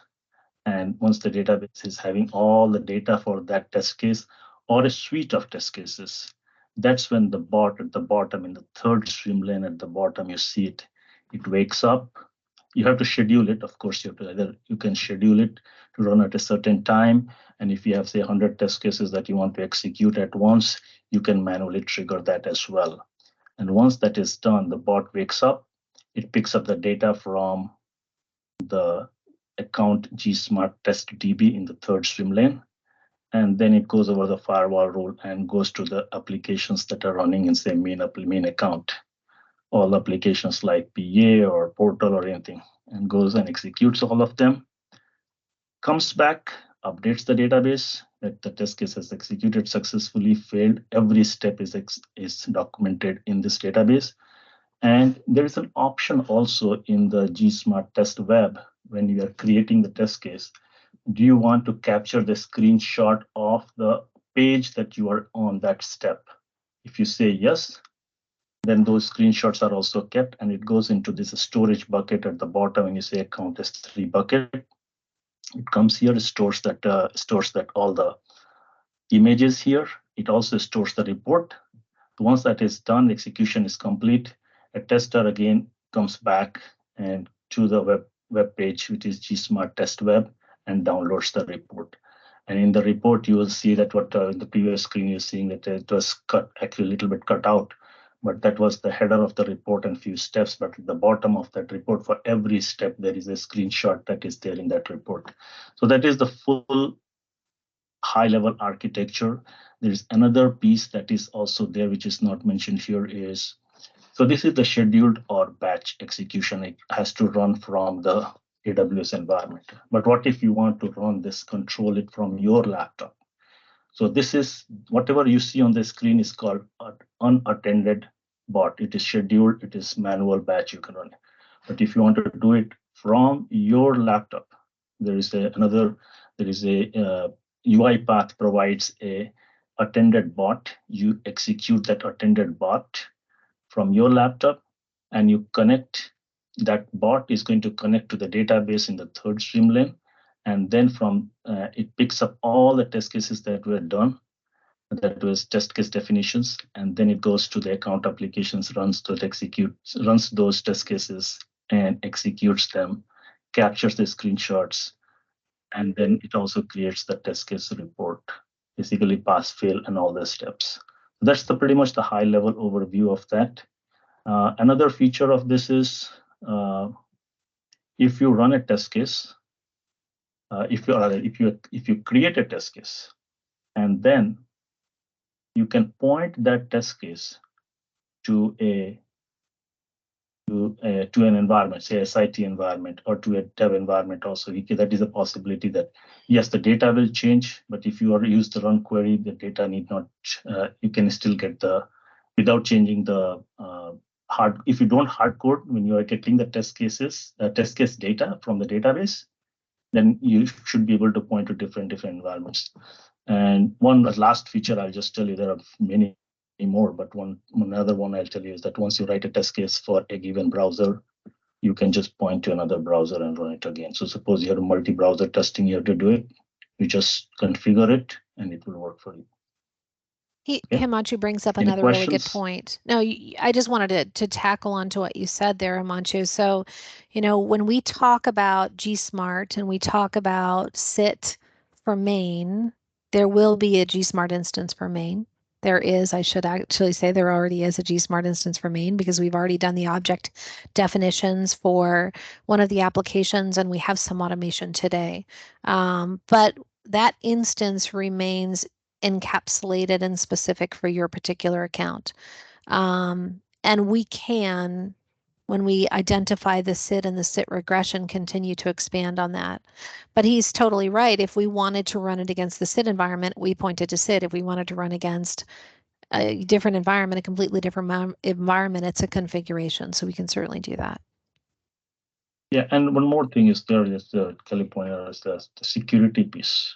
I: And once the database is having all the data for that test case or a suite of test cases, that's when the bot at the bottom, in the third swim lane at the bottom, you see it. It wakes up. You have to schedule it. Of course, you can schedule it to run at a certain time. And if you have, say, 100 test cases that you want to execute at once, you can manually trigger that as well. And once that is done, the bot wakes up. It picks up the data from the account GSmart test DB in the third swim lane. And then it goes over the firewall rule and goes to the applications that are running in, say, main account. All applications like PA or portal or anything, and goes and executes all of them. Comes back updates the database that the test case has executed successfully, failed. Every step is documented in this database. And there is an option also in the GSmart test web when you are creating the test case. Do you want to capture the screenshot of the page that you are on that step? If you say yes, then those screenshots are also kept and it goes into this storage bucket at the bottom. When you say account S3 bucket, it comes here, stores that all the images here. It also stores the report. Once that is done, execution is complete. A tester again comes back and to the web page, which is GSmart Test Web, and downloads the report. And in the report, you will see that what in the previous screen you're seeing that it was cut, actually a little bit cut out, but that was the header of the report and few steps. But at the bottom of that report, for every step, there is a screenshot that is there in that report. So that is the full high-level architecture. There is another piece that is also there, which is not mentioned here, is so this is the scheduled or batch execution. It has to run from the AWS environment. But what if you want to run this, control it from your laptop? So this is whatever you see on the screen is called an unattended bot. It is scheduled, it is manual batch you can run. But if you want to do it from your laptop, there is a UiPath provides a attended bot. You execute that attended bot from your laptop and you connect. That bot is going to connect to the database in the third stream lane. And then from it picks up all the test cases that were done, that was test case definitions, and then it goes to the account applications, runs those test cases and executes them, captures the screenshots, and then it also creates the test case report, basically pass, fail, and all the steps. That's pretty much the high level overview of that. Another feature of this is if you run a test case, if you create a test case, and then you can point that test case to an environment, say a site environment or to a dev environment also. That is a possibility that, yes, the data will change, but if you are used the run query, the data need not, you can still get without changing the if you don't hard code when you are getting the test case data from the database, then you should be able to point to different environments. And one last feature I'll just tell you, there are many more, but another one I'll tell you is that once you write a test case for a given browser, you can just point to another browser and run it again. So suppose you have a multi-browser testing, you have to do it, you just configure it and it will work for you.
E: Himanshu brings up
I: Any
E: another really good
I: questions?
E: point. No, I just wanted to tackle onto what you said there, Himanshu. So, when we talk about GSmart and we talk about sit for main, there will be a GSmart instance for main. There is, I should actually say there already is a GSmart instance for main because we've already done the object definitions for one of the applications and we have some automation today. But that instance remains encapsulated and specific for your particular account. And we can, when we identify the SID and the SIT regression, continue to expand on that. But he's totally right. If we wanted to run it against the SID environment, we pointed to SID. If we wanted to run against a different environment, a completely different environment, it's a configuration. So we can certainly do that.
I: Yeah, and one more thing is there is the Kelly pointed out is the security piece.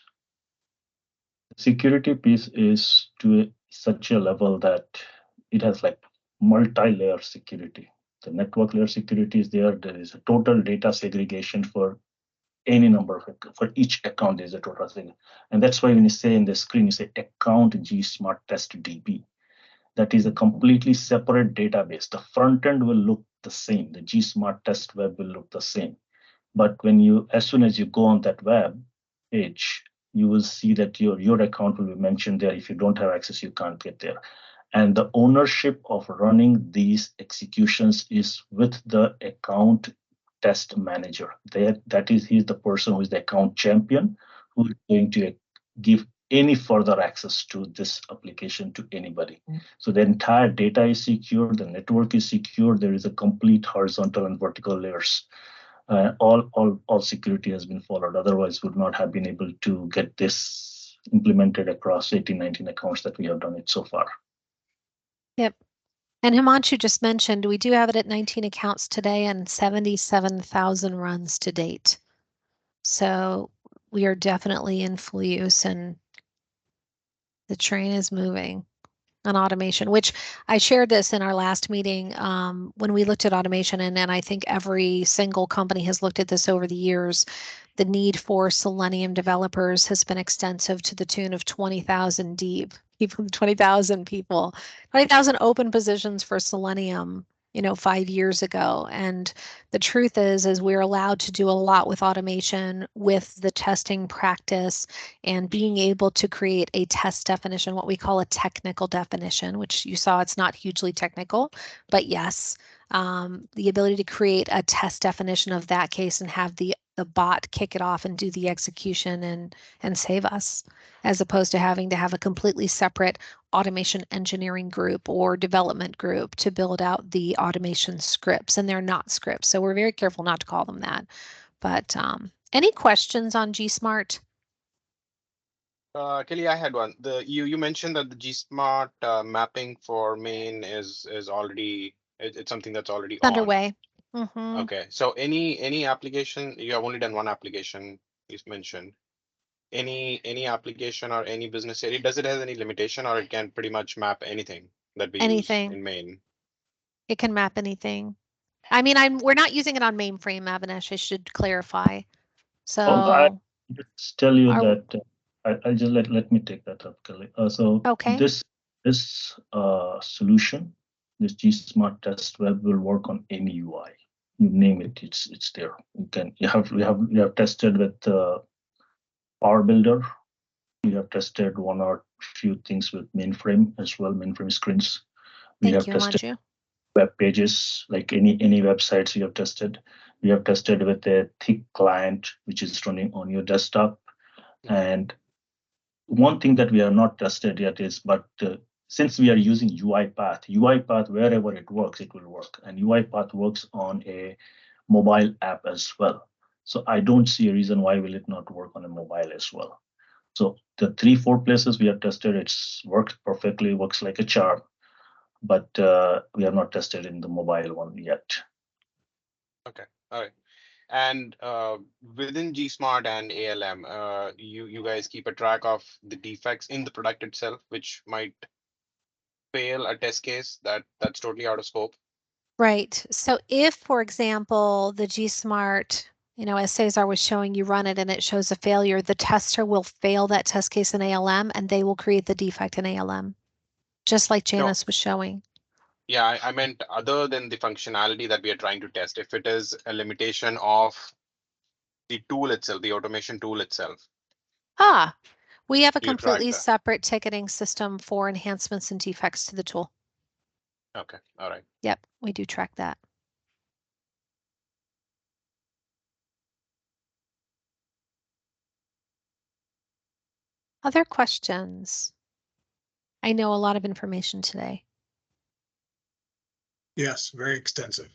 I: Security piece is to such a level that it has like multi-layer security. The network layer security is there. There is a total data segregation for any number for each account. There's a total segregation, and that's why when you say in the screen, you say account GSmart test DB. That is a completely separate database. The front end will look the same. The GSmart test web will look the same. But as soon as you go on that web page, you will see that your account will be mentioned there. If you don't have access, you can't get there. And the ownership of running these executions is with the account test manager. He's the person who is the account champion who is going to give any further access to this application to anybody. So the entire data is secure, the network is secure, there is a complete horizontal and vertical layers All security has been followed. Otherwise, would not have been able to get this implemented across 18, 19 accounts that we have done it so far.
E: Yep. And Himanshu just mentioned, we do have it at 19 accounts today and 77,000 runs to date. So we are definitely in full use and the train is moving on automation, which I shared this in our last meeting when we looked at automation. And I think every single company has looked at this over the years. The need for Selenium developers has been extensive to the tune of 20,000 deep, people, 20,000 people, 20,000 open positions for Selenium, 5 years ago. And the truth is we're allowed to do a lot with automation, with the testing practice, and being able to create a test definition, what we call a technical definition, which you saw it's not hugely technical, but yes, the ability to create a test definition of that case and have the bot kick it off and do the execution and save us, as opposed to having to have a completely separate automation engineering group or development group to build out the automation scripts, and they're not scripts. So we're very careful not to call them that. But any questions on GSmart?
D: Kelly, I had one. You mentioned that the GSmart mapping for main is already it's something that's already on.
E: Underway. Mm-hmm.
D: Okay, so any application, you have only done one application you mentioned. Any application or any business area, does it have any limitation, or it can pretty much map anything that we use in main?
E: It can map anything. I mean, we're not using it on mainframe, Avinash, I should clarify. So
I: I just tell you that I just let me take that up, Kelly. So
E: okay.
I: This solution, this GSmart test web, will work on any UI. You name it, it's there. We have tested with Power Builder. We have tested one or few things with mainframe as well, mainframe screens. We have tested web pages, like any websites we have tested. We have tested with a thick client, which is running on your desktop. And one thing that we have not tested yet is, but since we are using UiPath, wherever it works, it will work. And UiPath works on a mobile app as well. So I don't see a reason why will it not work on a mobile as well. So the 3-4 places we have tested, it's worked perfectly, works like a charm. But we have not tested in the mobile one yet.
D: Okay, all right. And within GSmart and ALM, you guys keep a track of the defects in the product itself, which might fail a test case that's totally out of scope.
E: Right. So if, for example, the GSmart, as Cesar was showing, you run it and it shows a failure, the tester will fail that test case in ALM and they will create the defect in ALM, just like Janice was showing.
D: Yeah, I meant other than the functionality that we are trying to test, if it is a limitation of the tool itself, the automation tool itself.
E: We have a completely separate ticketing system for enhancements and defects to the tool.
D: Okay, all right.
E: Yep, we do track that. Other questions? I know a lot of information today.
B: Yes, very extensive.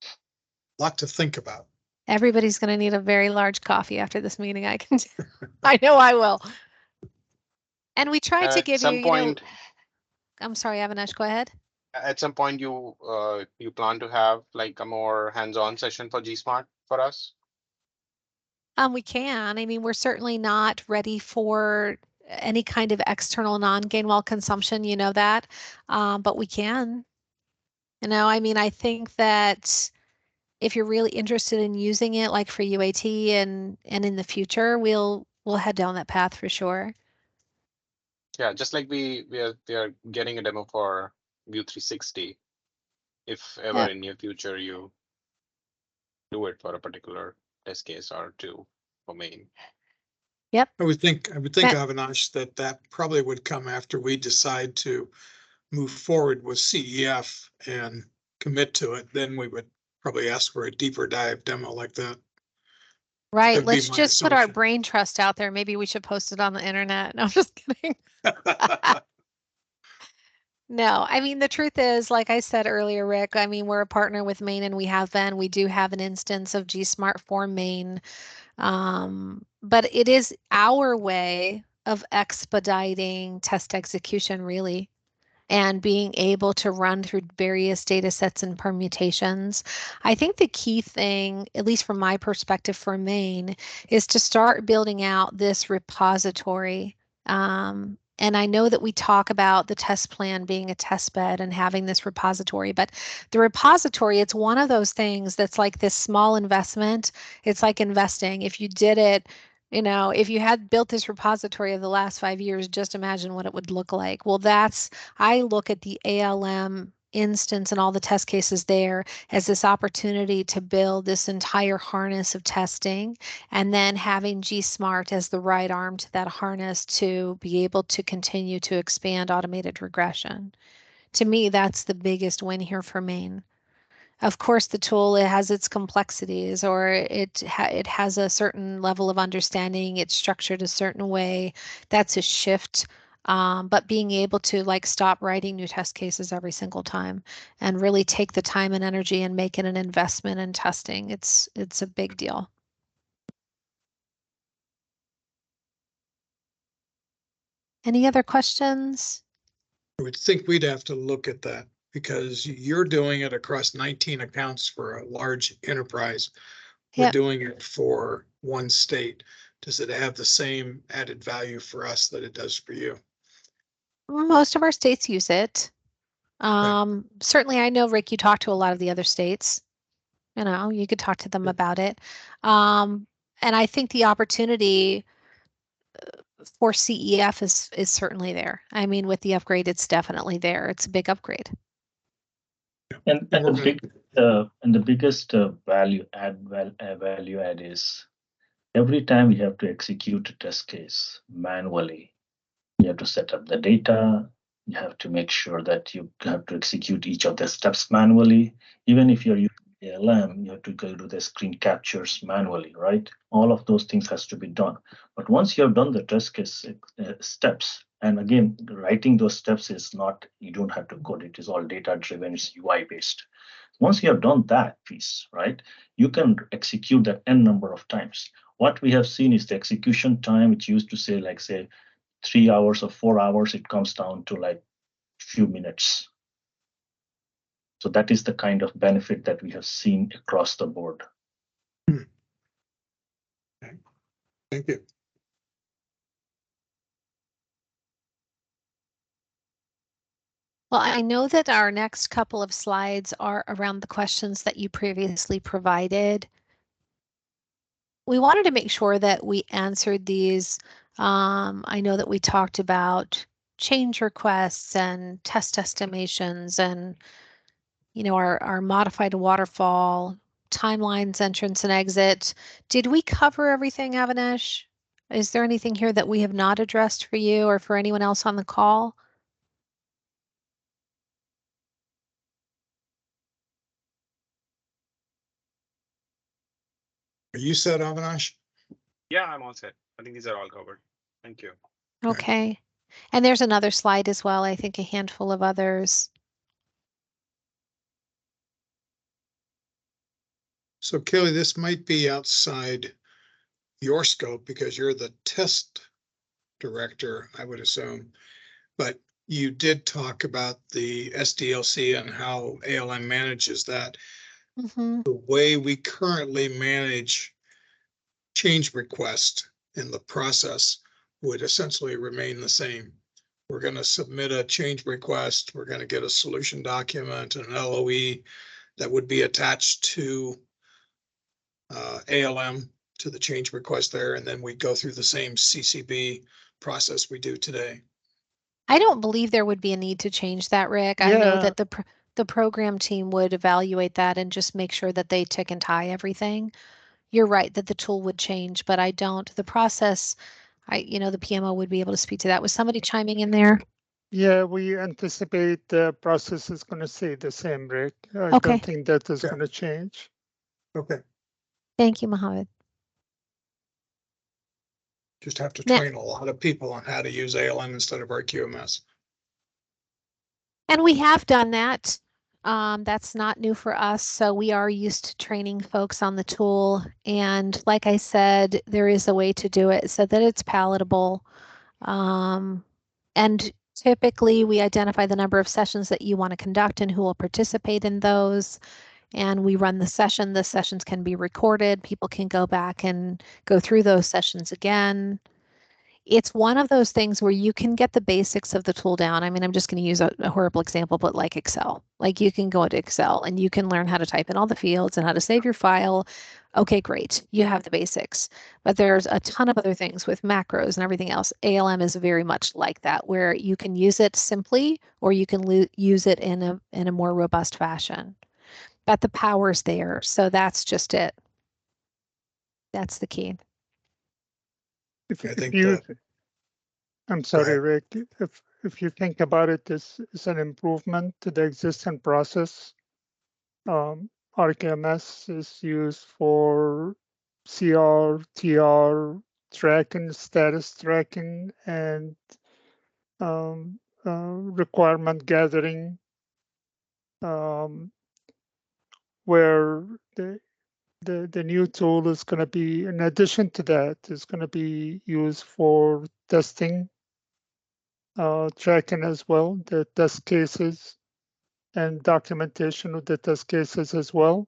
B: A lot to think about.
E: Everybody's going to need a very large coffee after this meeting. I know I will. And we tried to give you, I'm sorry, Avinash, go ahead.
D: At some point, you plan to have like a more hands-on session for GSmart for us?
E: We can. I mean, we're certainly not ready for any kind of external non-Gainwell consumption, you know that, but we can. I mean, I think that if you're really interested in using it, like for UAT and in the future, we'll head down that path for sure.
D: Yeah, just like we are getting a demo for View 360. If ever in near future you do it for a particular test case or two for main.
E: Yep.
B: I would think, Avinash, that probably would come after we decide to move forward with CEF and commit to it. Then we would probably ask for a deeper dive demo like that.
E: Right. Let's just put our brain trust out there. Maybe we should post it on the internet. No, I'm just kidding. No, I mean, the truth is, like I said earlier, Rick, I mean, we're a partner with Maine and we have been. We do have an instance of GSmart for Maine. But it is our way of expediting test execution, really, and being able to run through various data sets and permutations. I think the key thing, at least from my perspective for Maine, is to start building out this repository. And I know that we talk about the test plan being a test bed and having this repository, but the repository, it's one of those things that's like this small investment. It's like investing. If you did it, if you had built this repository of the last 5 years, just imagine what it would look like. Well, I look at the ALM instance and all the test cases there as this opportunity to build this entire harness of testing, and then having GSmart as the right arm to that harness to be able to continue to expand automated regression. To me, that's the biggest win here for Maine. Of course, the tool, it has its complexities, or it has a certain level of understanding. It's structured a certain way. That's a shift. But being able to like stop writing new test cases every single time and really take the time and energy and make it an investment in testing, it's a big deal. Any other questions?
B: I would think we'd have to look at that because you're doing it across 19 accounts for a large enterprise. We're
E: Yep.
B: doing it for one state. Does it have the same added value for us that it does for you?
E: Most of our states use it. Certainly, I know, Rick, you talk to a lot of the other states. You could talk to them
B: Yeah.
E: about it. And I think the opportunity for CEF is certainly there. I mean, with the upgrade, it's definitely there. It's a big upgrade.
I: And
B: And we're
I: the biggest value add is every time you have to execute a test case manually, you have to set up the data. You have to make sure that you have to execute each of the steps manually. Even if you're using ALM, you have to go do the screen captures manually, right? All of those things has to be done. But once you have done the test case steps, and again, writing those steps is not, you don't have to code. It is all data driven, it's UI based. Once you have done that piece, right, you can execute that n number of times. What we have seen is the execution time, which used to say 3 hours or 4 hours, it comes down to like few minutes. So that is the kind of benefit that we have seen across the board.
B: Thank you.
E: Well, I know that our next couple of slides are around the questions that you previously provided. We wanted to make sure that we answered these. I know that we talked about change requests and test estimations and, our modified waterfall, timelines, entrance and exit. Did we cover everything, Avinash? Is there anything here that we have not addressed for you or for anyone else on the call?
B: Are you set, Avinash?
D: Yeah, I'm all set. I think these are all covered. Thank you.
E: Okay. And there's another slide as well, I think a handful of others.
B: So Kelly, this might be outside your scope because you're the test director, I would assume. But you did talk about the SDLC and how ALM manages that.
E: Mm-hmm.
B: The way we currently manage change request in the process would essentially remain the same. We're going to submit a change request. We're going to get a solution document, an LOE that would be attached to ALM to the change request there. And then we go through the same CCB process we do today.
E: I don't believe there would be a need to change that, Rick. I know
C: Yeah,
E: that the program team would evaluate that and just make sure that they tick and tie everything. You're right that the tool would change, but I don't. The process, the PMO would be able to speak to that. Was somebody chiming in there?
C: yeah, we anticipate the process is going to stay the same, Rick. I
E: Okay.
C: don't think that is
B: Yeah.
C: going to change.
B: Okay.
E: Thank you, Mohammed.
B: Just have to
E: Now-
B: train a lot of people on how to use ALM instead of RQMS.
E: And we have done that. That's not new for us. So we are used to training folks on the tool. And like I said, there is a way to do it so that it's palatable. And typically we identify the number of sessions that you want to conduct and who will participate in those. And we run the session. The sessions can be recorded. People can go back and go through those sessions again. It's one of those things where you can get the basics of the tool down. I mean, I'm just going to use a horrible example, but like Excel, like you can go into Excel and you can learn how to type in all the fields and how to save your file. Okay, great. You have the basics, but there's a ton of other things with macros and everything else. ALM is very much like that, where you can use it simply or you can use it in a more robust fashion. But the power's there, so that's just it. That's the key.
C: I'm sorry,
B: ahead.
C: Rick, if you think about it, this is an improvement to the existing process. RKMS is used for CR, TR tracking, status tracking, and requirement gathering, where the new tool is going to be, in addition to that, is going to be used for testing, tracking as well, the test cases and documentation of the test cases as well.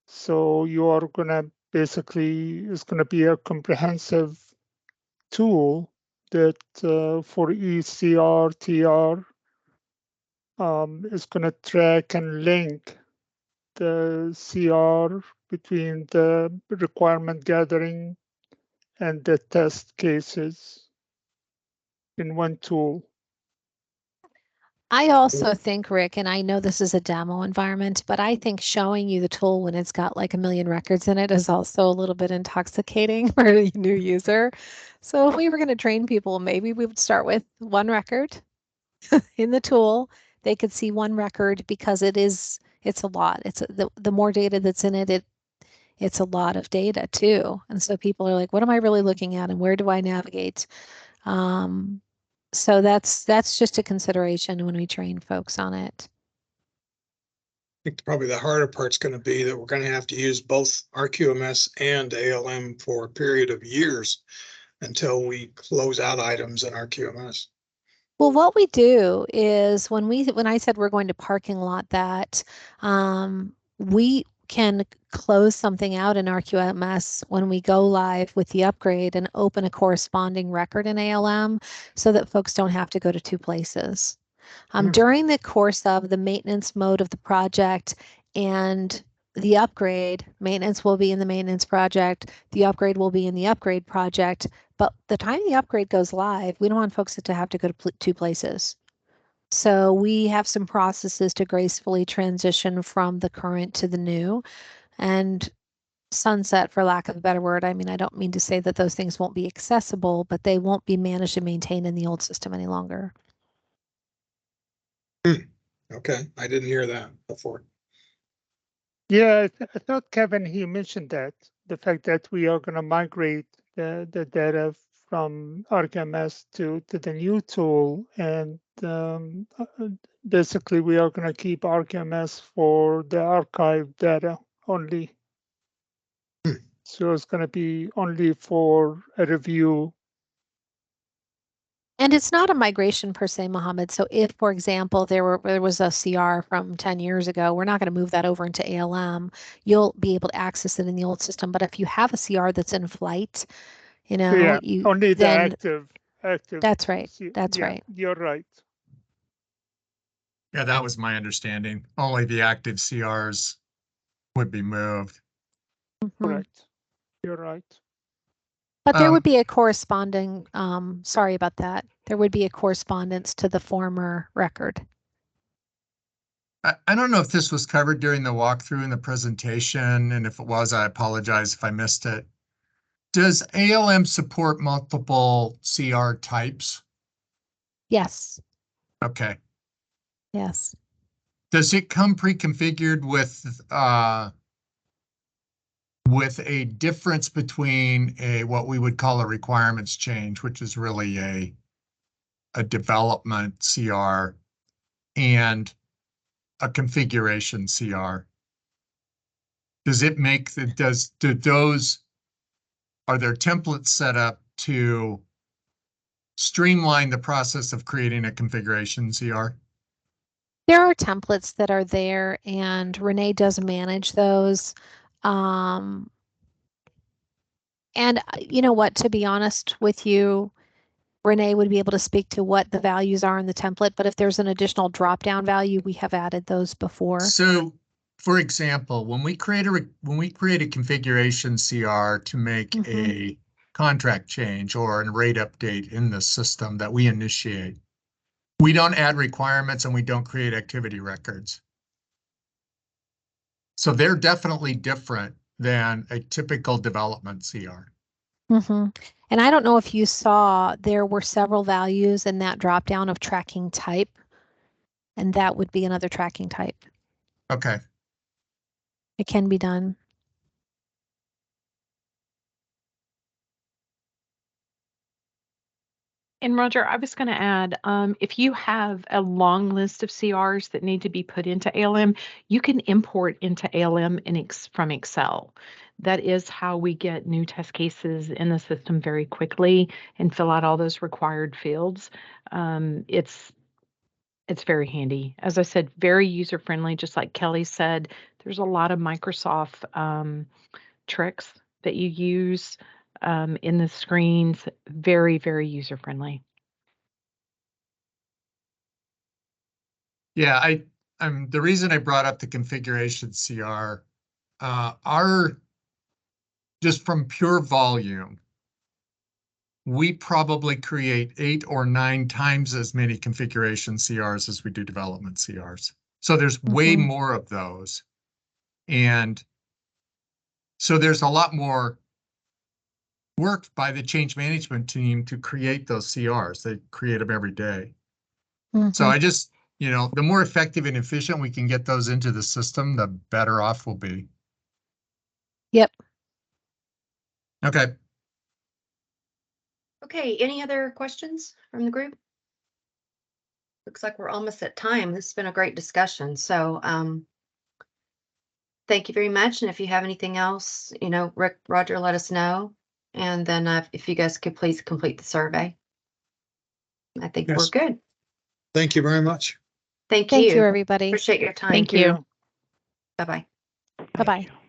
C: So you are going to basically, it's going to be a comprehensive tool that for ECR, TR, is going to track and link the CR between the requirement gathering and the test cases in one tool.
E: I also think, Rick, and I know this is a demo environment, but I think showing you the tool when it's got like 1 million records in it is also a little bit intoxicating for a new user. So if we were going to train people, maybe we would start with 1 record in the tool. They could see 1 record because it's a lot. It's the more data that's in it, it's a lot of data too. And so people are like, what am I really looking at and where do I navigate? So that's just a consideration when we train folks on it.
B: I think probably the harder part's going to be that we're going to have to use both RQMS and ALM for a period of years until we close out items in RQMS.
E: Well, what we do is when I said we're going to parking lot that, we can close something out in RQMS when we go live with the upgrade and open a corresponding record in ALM so that folks don't have to go to 2 places. During the course of the maintenance mode of the project and the upgrade, maintenance will be in the maintenance project, the upgrade will be in the upgrade project, but the time the upgrade goes live, we don't want folks to have to go to 2 places. So we have some processes to gracefully transition from the current to the new and sunset, for lack of a better word. I mean, I don't mean to say that those things won't be accessible, but they won't be managed and maintained in the old system any longer.
B: Okay, I didn't hear that before.
C: Yeah, I thought, Kevin, he mentioned that, the fact that we are going to migrate the data from RKMS to the new tool, and basically we are going to keep RKMS for the archive data only. So it's going to be only for a review.
E: And it's not a migration per se, Mohammed. So if, for example, there was a CR from 10 years ago, we're not going to move that over into ALM. You'll be able to access it in the old system. But if you have a CR that's in flight, you know,
C: Yeah, only the
E: then
C: active.
E: that's right. That's
C: yeah,
E: right.
C: You're right.
J: Yeah, that was my understanding. Only the active CRs would be moved.
C: Correct. You're right.
E: But there would be a corresponding, sorry about that. There would be a correspondence to the former record.
J: I don't know if this was covered during the walkthrough in the presentation, and if it was, I apologize if I missed it. Does ALM support multiple CR types?
E: Yes.
J: Okay.
E: Yes.
J: Does it come pre-configured with a difference between what we would call a requirements change, which is really a development CR, and a configuration CR? Does it make the, are there templates set up to streamline the process of creating a configuration CR?
E: There are templates that are there, and Renee does manage those. And you know what, to be honest with you, Renee would be able to speak to what the values are in the template, but if there's an additional drop-down value, we have added those before.
J: So, for example, when we create a configuration CR to make a contract change or a rate update in the system that we initiate, we don't add requirements and we don't create activity records. So they're definitely different than a typical development CR.
E: And I don't know if you saw, there were several values in that drop down of tracking type, and that would be another tracking type.
J: Okay.
E: It can be done.
G: And Roger, I was going to add, if you have a long list of CRs that need to be put into ALM, you can import into ALM from Excel. That is how we get new test cases in the system very quickly and fill out all those required fields. It's very handy. As I said, very user-friendly, just like Kelly said. There's a lot of Microsoft tricks that you use in the screens. Very, very user-friendly.
J: Yeah, the reason I brought up the configuration CR, just from pure volume, we probably create 8 or 9 times as many configuration CRs as we do development CRs. So there's way more of those. And so there's a lot more work by the change management team to create those CRs. They create them every day. So I just, the more effective and efficient we can get those into the system, the better off we'll be.
E: Yep.
J: Okay.
A: Okay, any other questions from the group? Looks like we're almost at time. This has been a great discussion. So thank you very much. And if you have anything else, Rick, Roger, let us know. And then if you guys could please complete the survey. I think we're good.
B: Thank you very much.
A: Thank you.
E: Thank you, everybody.
A: Appreciate your time.
G: Thank you.
A: Bye-bye.
E: Bye-bye.